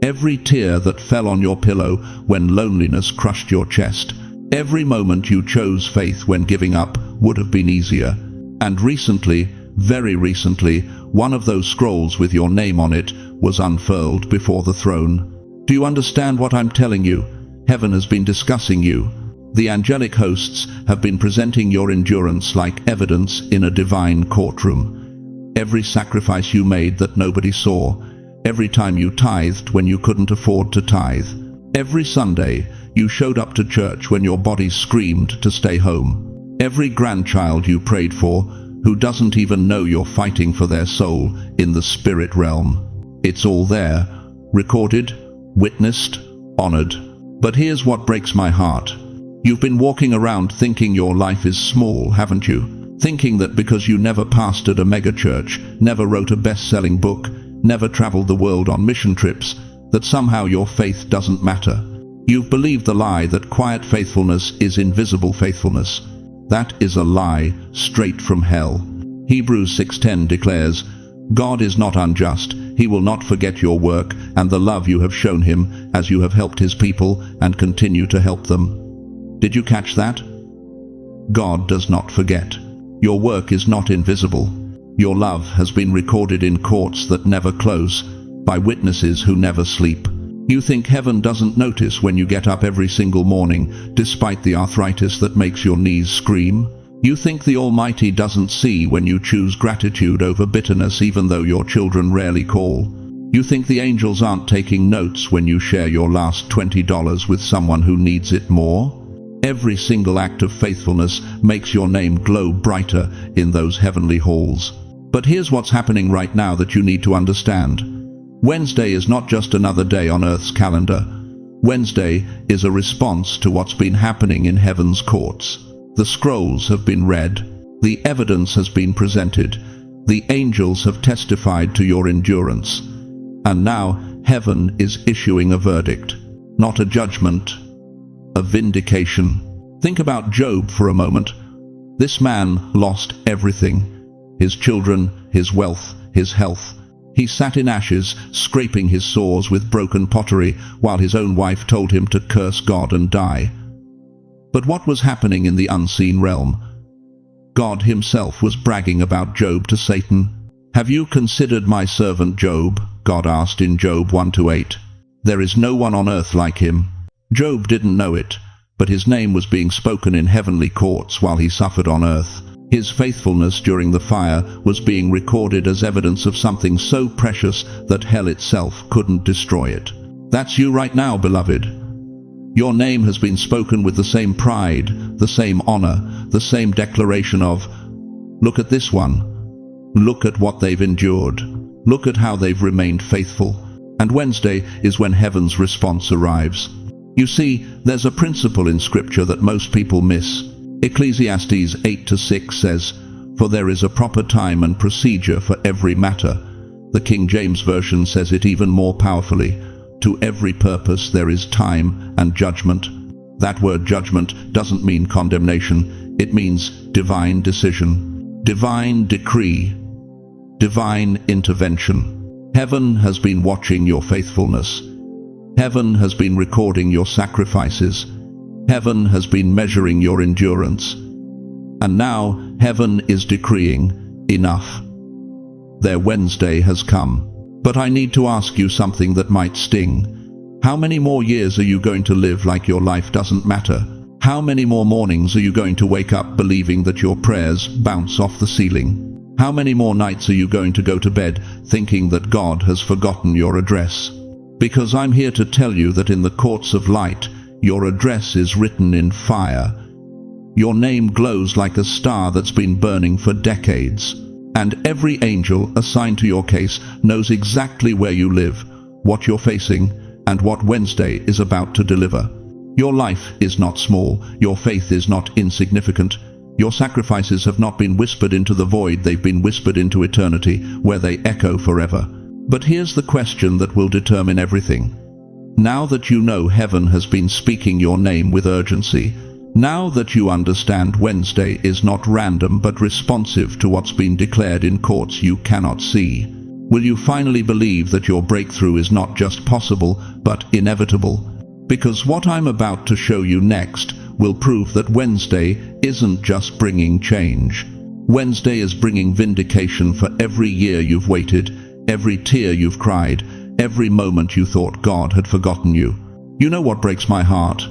Speaker 1: Every tear that fell on your pillow when loneliness crushed your chest. Every moment you chose faith when giving up would have been easier. And recently, very recently, one of those scrolls with your name on it was unfurled before the throne. Do you understand what I'm telling you? Heaven has been discussing you. The angelic hosts have been presenting your endurance like evidence in a divine courtroom. Every sacrifice you made that nobody saw, Every time you tithed when you couldn't afford to tithe. Every Sunday, you showed up to church when your body screamed to stay home. Every grandchild you prayed for, who doesn't even know you're fighting for their soul in the spirit realm. It's all there, recorded, witnessed, honored. But here's what breaks my heart. You've been walking around thinking your life is small, haven't you? Thinking that because you never pastored a megachurch, never wrote a best-selling book, never traveled the world on mission trips, that somehow your faith doesn't matter. You've believed the lie that quiet faithfulness is invisible faithfulness. That is a lie straight from hell. Hebrews 6:10 declares, God is not unjust. He will not forget your work and the love you have shown him as you have helped his people and continue to help them. Did you catch that? God does not forget. Your work is not invisible. Your love has been recorded in courts that never close, by witnesses who never sleep. You think heaven doesn't notice when you get up every single morning, despite the arthritis that makes your knees scream? You think the Almighty doesn't see when you choose gratitude over bitterness even though your children rarely call? You think the angels aren't taking notes when you share your last $20 with someone who needs it more? Every single act of faithfulness makes your name glow brighter in those heavenly halls. But here's what's happening right now that you need to understand. Wednesday is not just another day on Earth's calendar. Wednesday is a response to what's been happening in heaven's courts. The scrolls have been read. The evidence has been presented. The angels have testified to your endurance. And now heaven is issuing a verdict, not a judgment, a vindication. Think about Job for a moment. This man lost everything. His children, his wealth, his health. He sat in ashes, scraping his sores with broken pottery, while his own wife told him to curse God and die. But what was happening in the unseen realm? God himself was bragging about Job to Satan. Have you considered my servant Job? God asked in Job 1-8. There is no one on earth like him. Job didn't know it, but his name was being spoken in heavenly courts while he suffered on earth. His faithfulness during the fire was being recorded as evidence of something so precious that hell itself couldn't destroy it. That's you right now, beloved. Your name has been spoken with the same pride, the same honor, the same declaration of, look at this one. Look at what they've endured. Look at how they've remained faithful. And Wednesday is when heaven's response arrives. You see, there's a principle in Scripture that most people miss. Ecclesiastes 8-6 says, For there is a proper time and procedure for every matter. The King James Version says it even more powerfully. To every purpose there is time and judgment. That word judgment doesn't mean condemnation. It means divine decision, divine decree, divine intervention. Heaven has been watching your faithfulness. Heaven has been recording your sacrifices. Heaven has been measuring your endurance. And now heaven is decreeing, enough. Their Wednesday has come. But I need to ask you something that might sting. How many more years are you going to live like your life doesn't matter? How many more mornings are you going to wake up believing that your prayers bounce off the ceiling? How many more nights are you going to go to bed thinking that God has forgotten your address? Because I'm here to tell you that in the courts of light, your address is written in fire. Your name glows like a star that's been burning for decades. And every angel assigned to your case knows exactly where you live, what you're facing, and what Wednesday is about to deliver. Your life is not small. Your faith is not insignificant. Your sacrifices have not been whispered into the void. They've been whispered into eternity, where they echo forever. But here's the question that will determine everything. Now that you know heaven has been speaking your name with urgency, now that you understand Wednesday is not random but responsive to what's been declared in courts you cannot see, will you finally believe that your breakthrough is not just possible but inevitable? Because what I'm about to show you next will prove that Wednesday isn't just bringing change. Wednesday is bringing vindication for every year you've waited, every tear you've cried, every moment you thought God had forgotten you. You know what breaks my heart?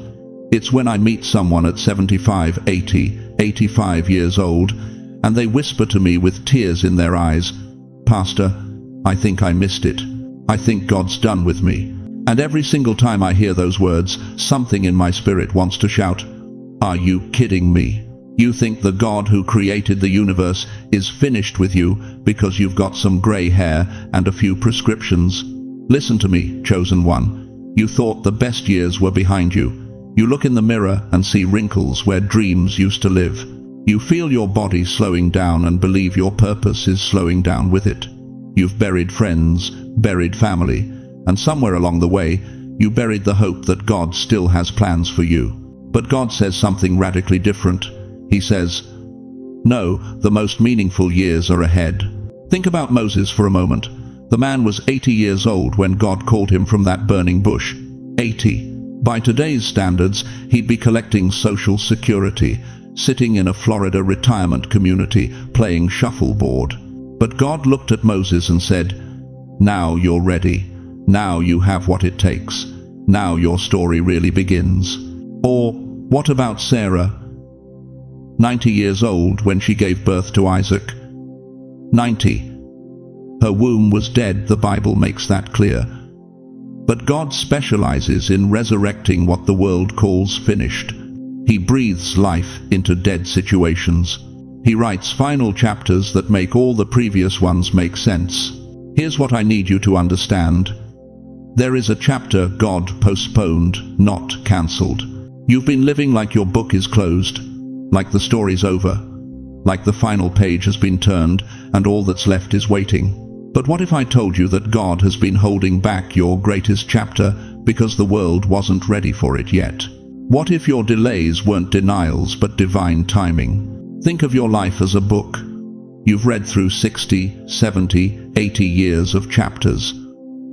Speaker 1: It's when I meet someone at 75, 80, 85 years old, and they whisper to me with tears in their eyes, Pastor, I think I missed it. I think God's done with me. And every single time I hear those words, something in my spirit wants to shout, are you kidding me? You think the God who created the universe is finished with you because you've got some gray hair and a few prescriptions? Listen to me, chosen one. You thought the best years were behind you. You look in the mirror and see wrinkles where dreams used to live. You feel your body slowing down and believe your purpose is slowing down with it. You've buried friends, buried family, and somewhere along the way, you buried the hope that God still has plans for you. But God says something radically different. He says, no, the most meaningful years are ahead. Think about Moses for a moment. The man was 80 years old when God called him from that burning bush. 80. By today's standards, he'd be collecting Social Security, sitting in a Florida retirement community, playing shuffleboard. But God looked at Moses and said, now you're ready. Now you have what it takes. Now your story really begins. Or what about Sarah? 90 years old when she gave birth to Isaac. 90. Her womb was dead, the Bible makes that clear. But God specializes in resurrecting what the world calls finished. He breathes life into dead situations. He writes final chapters that make all the previous ones make sense. Here's what I need you to understand. There is a chapter God postponed, not cancelled. You've been living like your book is closed, like the story's over, like the final page has been turned and all that's left is waiting. But what if I told you that God has been holding back your greatest chapter because the world wasn't ready for it yet? What if your delays weren't denials but divine timing? Think of your life as a book. You've read through 60, 70, 80 years of chapters.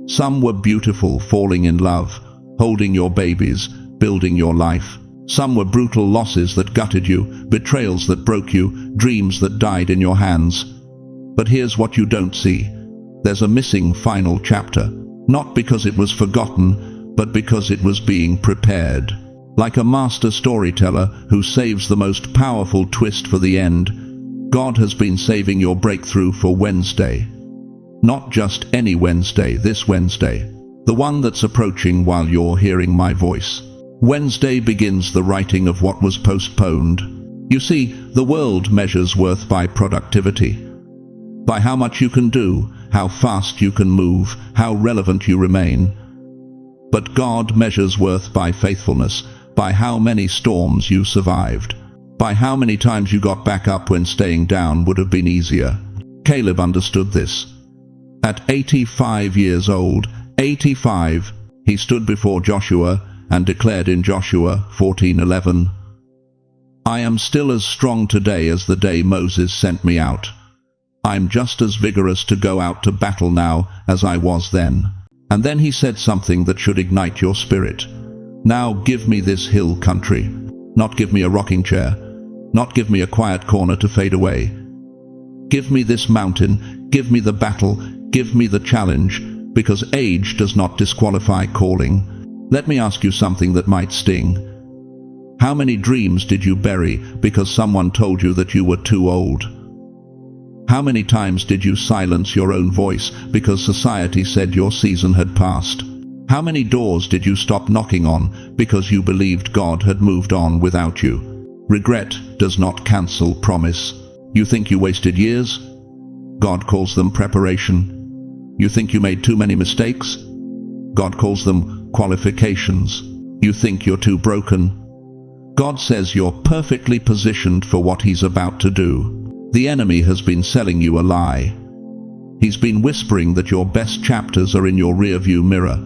Speaker 1: Some were beautiful, falling in love, holding your babies, building your life. Some were brutal losses that gutted you, betrayals that broke you, dreams that died in your hands. But here's what you don't see. There's a missing final chapter, not because it was forgotten, but because it was being prepared. Like a master storyteller who saves the most powerful twist for the end, God has been saving your breakthrough for Wednesday. Not just any Wednesday, this Wednesday. The one that's approaching while you're hearing my voice. Wednesday begins the writing of what was postponed. You see, the world measures worth by productivity. By how much you can do, how fast you can move, how relevant you remain. But God measures worth by faithfulness, by how many storms you survived, by how many times you got back up when staying down would have been easier. Caleb understood this. At 85 years old, 85, he stood before Joshua and declared in Joshua 14:11, I am still as strong today as the day Moses sent me out. I'm just as vigorous to go out to battle now as I was then. And then he said something that should ignite your spirit. Now give me this hill country. Not give me a rocking chair. Not give me a quiet corner to fade away. Give me this mountain. Give me the battle. Give me the challenge, because age does not disqualify calling. Let me ask you something that might sting. How many dreams did you bury because someone told you that you were too old? How many times did you silence your own voice because society said your season had passed? How many doors did you stop knocking on because you believed God had moved on without you? Regret does not cancel promise. You think you wasted years? God calls them preparation. You think you made too many mistakes? God calls them qualifications. You think you're too broken? God says you're perfectly positioned for what He's about to do. The enemy has been selling you a lie. He's been whispering that your best chapters are in your rearview mirror,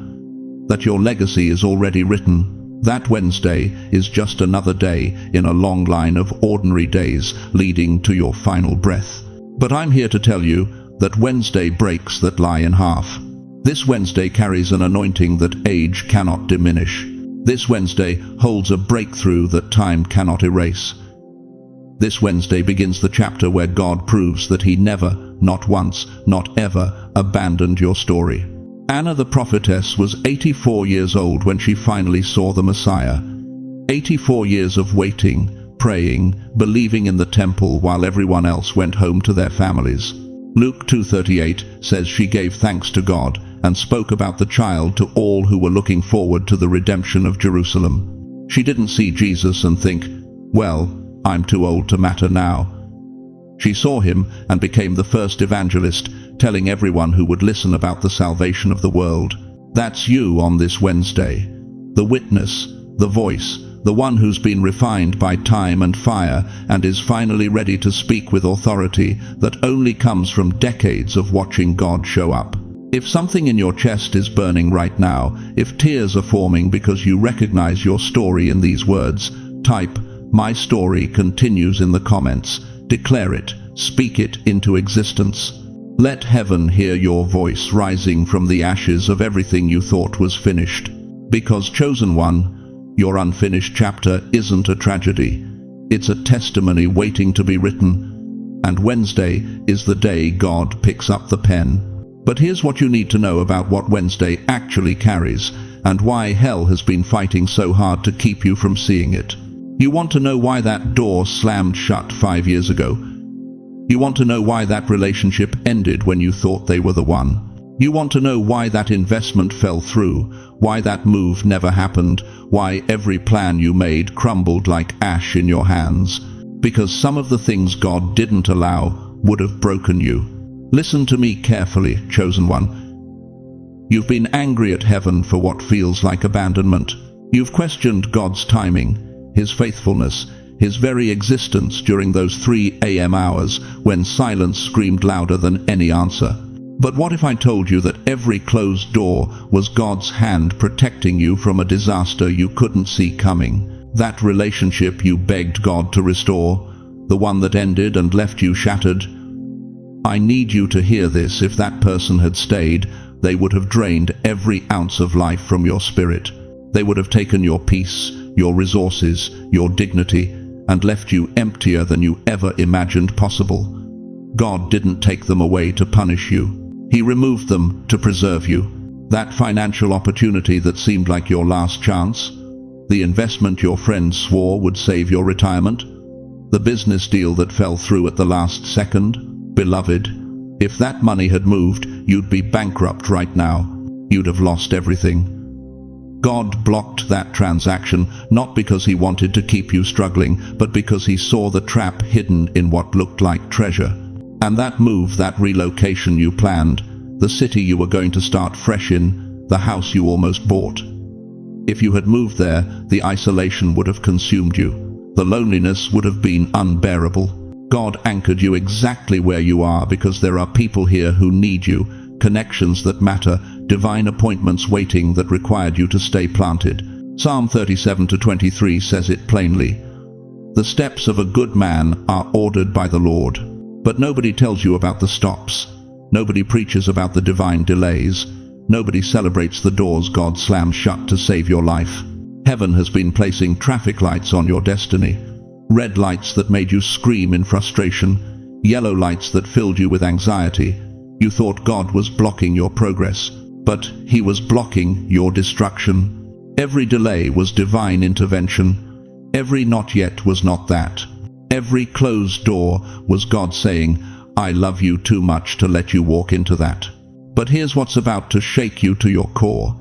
Speaker 1: that your legacy is already written. That Wednesday is just another day in a long line of ordinary days leading to your final breath. But I'm here to tell you that Wednesday breaks that lie in half. This Wednesday carries an anointing that age cannot diminish. This Wednesday holds a breakthrough that time cannot erase. This Wednesday begins the chapter where God proves that He never, not once, not ever, abandoned your story. Anna the prophetess was 84 years old when she finally saw the Messiah. 84 years of waiting, praying, believing in the temple while everyone else went home to their families. Luke 2:38 says she gave thanks to God and spoke about the child to all who were looking forward to the redemption of Jerusalem. She didn't see Jesus and think, "Well, I'm too old to matter now." She saw him and became the first evangelist, telling everyone who would listen about the salvation of the world. That's you on this Wednesday. The witness, the voice, the one who's been refined by time and fire and is finally ready to speak with authority that only comes from decades of watching God show up. If something in your chest is burning right now, if tears are forming because you recognize your story in these words, type, "My story continues" in the comments. Declare it, speak it into existence. Let heaven hear your voice rising from the ashes of everything you thought was finished. Because, chosen one, your unfinished chapter isn't a tragedy. It's a testimony waiting to be written. And Wednesday is the day God picks up the pen. But here's what you need to know about what Wednesday actually carries, and why hell has been fighting so hard to keep you from seeing it. You want to know why that door slammed shut 5 years ago. You want to know why that relationship ended when you thought they were the one. You want to know why that investment fell through, why that move never happened, why every plan you made crumbled like ash in your hands. Because some of the things God didn't allow would have broken you. Listen to me carefully, chosen one. You've been angry at heaven for what feels like abandonment. You've questioned God's timing, His faithfulness, His very existence during those 3 a.m. hours when silence screamed louder than any answer. But what if I told you that every closed door was God's hand protecting you from a disaster you couldn't see coming? That relationship you begged God to restore, the one that ended and left you shattered. I need you to hear this. If that person had stayed, they would have drained every ounce of life from your spirit. They would have taken your peace, your resources, your dignity, and left you emptier than you ever imagined possible. God didn't take them away to punish you. He removed them to preserve you. That financial opportunity that seemed like your last chance, the investment your friends swore would save your retirement, the business deal that fell through at the last second. Beloved, if that money had moved, you'd be bankrupt right now. You'd have lost everything. God blocked that transaction, not because He wanted to keep you struggling, but because He saw the trap hidden in what looked like treasure. And that move, that relocation you planned, the city you were going to start fresh in, the house you almost bought. If you had moved there, the isolation would have consumed you. The loneliness would have been unbearable. God anchored you exactly where you are because there are people here who need you, connections that matter, divine appointments waiting that required you to stay planted. Psalm 37:23 says it plainly. The steps of a good man are ordered by the Lord. But nobody tells you about the stops. Nobody preaches about the divine delays. Nobody celebrates the doors God slams shut to save your life. Heaven has been placing traffic lights on your destiny. Red lights that made you scream in frustration. Yellow lights that filled you with anxiety. You thought God was blocking your progress, but He was blocking your destruction. Every delay was divine intervention. Every not yet was not that. Every closed door was God saying, I love you too much to let you walk into that. But here's what's about to shake you to your core.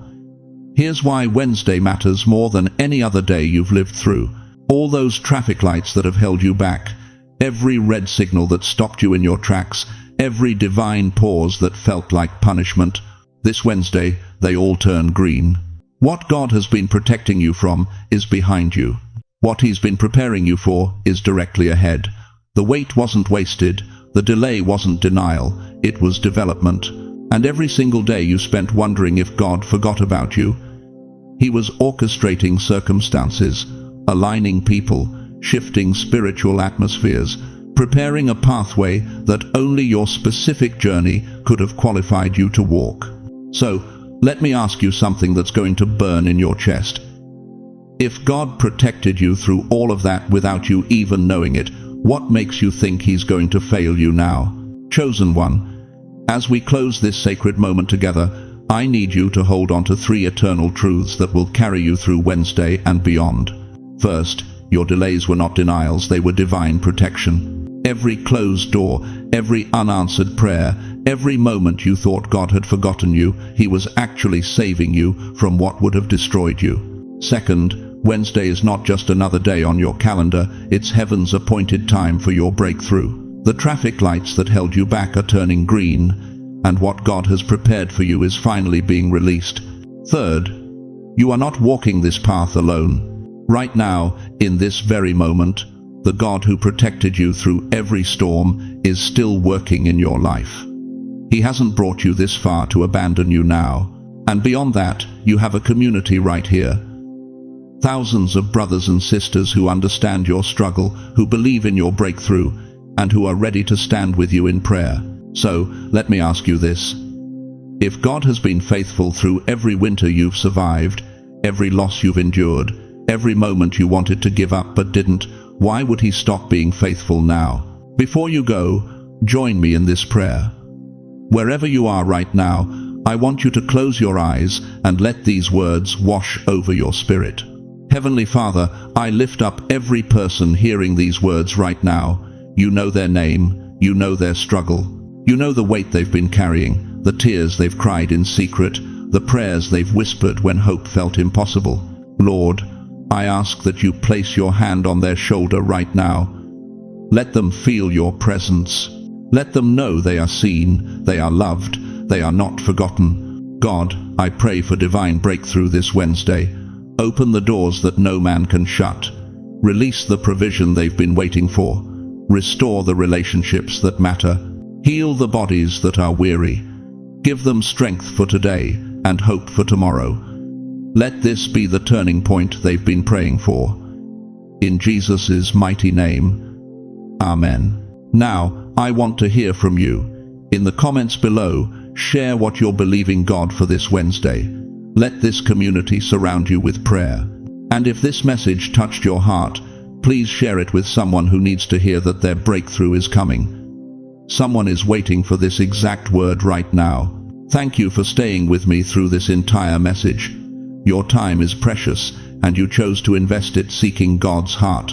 Speaker 1: Here's why Wednesday matters more than any other day you've lived through. All those traffic lights that have held you back, every red signal that stopped you in your tracks, every divine pause that felt like punishment, this Wednesday they all turn green. What God has been protecting you from is behind you. What He's been preparing you for is directly ahead. The wait wasn't wasted, the delay wasn't denial, it was development. And every single day you spent wondering if God forgot about you, He was orchestrating circumstances, aligning people, shifting spiritual atmospheres, preparing a pathway that only your specific journey could have qualified you to walk. So, let me ask you something that's going to burn in your chest. If God protected you through all of that without you even knowing it, what makes you think He's going to fail you now? Chosen one, as we close this sacred moment together, I need you to hold on to 3 eternal truths that will carry you through Wednesday and beyond. First, your delays were not denials, they were divine protection. Every closed door, every unanswered prayer, Every moment you thought God had forgotten you, He was actually saving you from what would have destroyed you. Second, Wednesday is not just another day on your calendar, it's heaven's appointed time for your breakthrough. The traffic lights that held you back are turning green, and what God has prepared for you is finally being released. Third, you are not walking this path alone. Right now, in this very moment, the God who protected you through every storm is still working in your life. He hasn't brought you this far to abandon you now. And beyond that, you have a community right here. Thousands of brothers and sisters who understand your struggle, who believe in your breakthrough, and who are ready to stand with you in prayer. So, let me ask you this. If God has been faithful through every winter you've survived, every loss you've endured, every moment you wanted to give up but didn't, why would He stop being faithful now? Before you go, join me in this prayer. Wherever you are right now, I want you to close your eyes and let these words wash over your spirit. Heavenly Father, I lift up every person hearing these words right now. You know their name, you know their struggle, you know the weight they've been carrying, the tears they've cried in secret, the prayers they've whispered when hope felt impossible. Lord, I ask that you place your hand on their shoulder right now. Let them feel your presence. Let them know they are seen, they are loved, they are not forgotten. God, I pray for divine breakthrough this Wednesday. Open the doors that no man can shut. Release the provision they've been waiting for. Restore the relationships that matter. Heal the bodies that are weary. Give them strength for today and hope for tomorrow. Let this be the turning point they've been praying for. In Jesus' mighty name, Amen. Now, I want to hear from you. In the comments below, share what you're believing God for this Wednesday. Let this community surround you with prayer. And if this message touched your heart, please share it with someone who needs to hear that their breakthrough is coming. Someone is waiting for this exact word right now. Thank you for staying with me through this entire message. Your time is precious, and you chose to invest it seeking God's heart.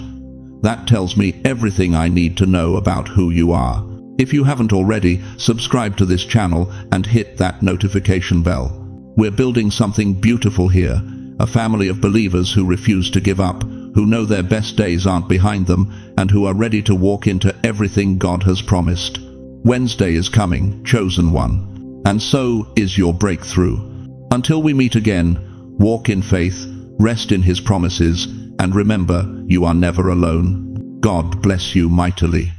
Speaker 1: That tells me everything I need to know about who you are. If you haven't already, subscribe to this channel and hit that notification bell. We're building something beautiful here, a family of believers who refuse to give up, who know their best days aren't behind them, and who are ready to walk into everything God has promised. Wednesday is coming, chosen one, and so is your breakthrough. Until we meet again, walk in faith, rest in His promises, and remember, you are never alone. God bless you mightily.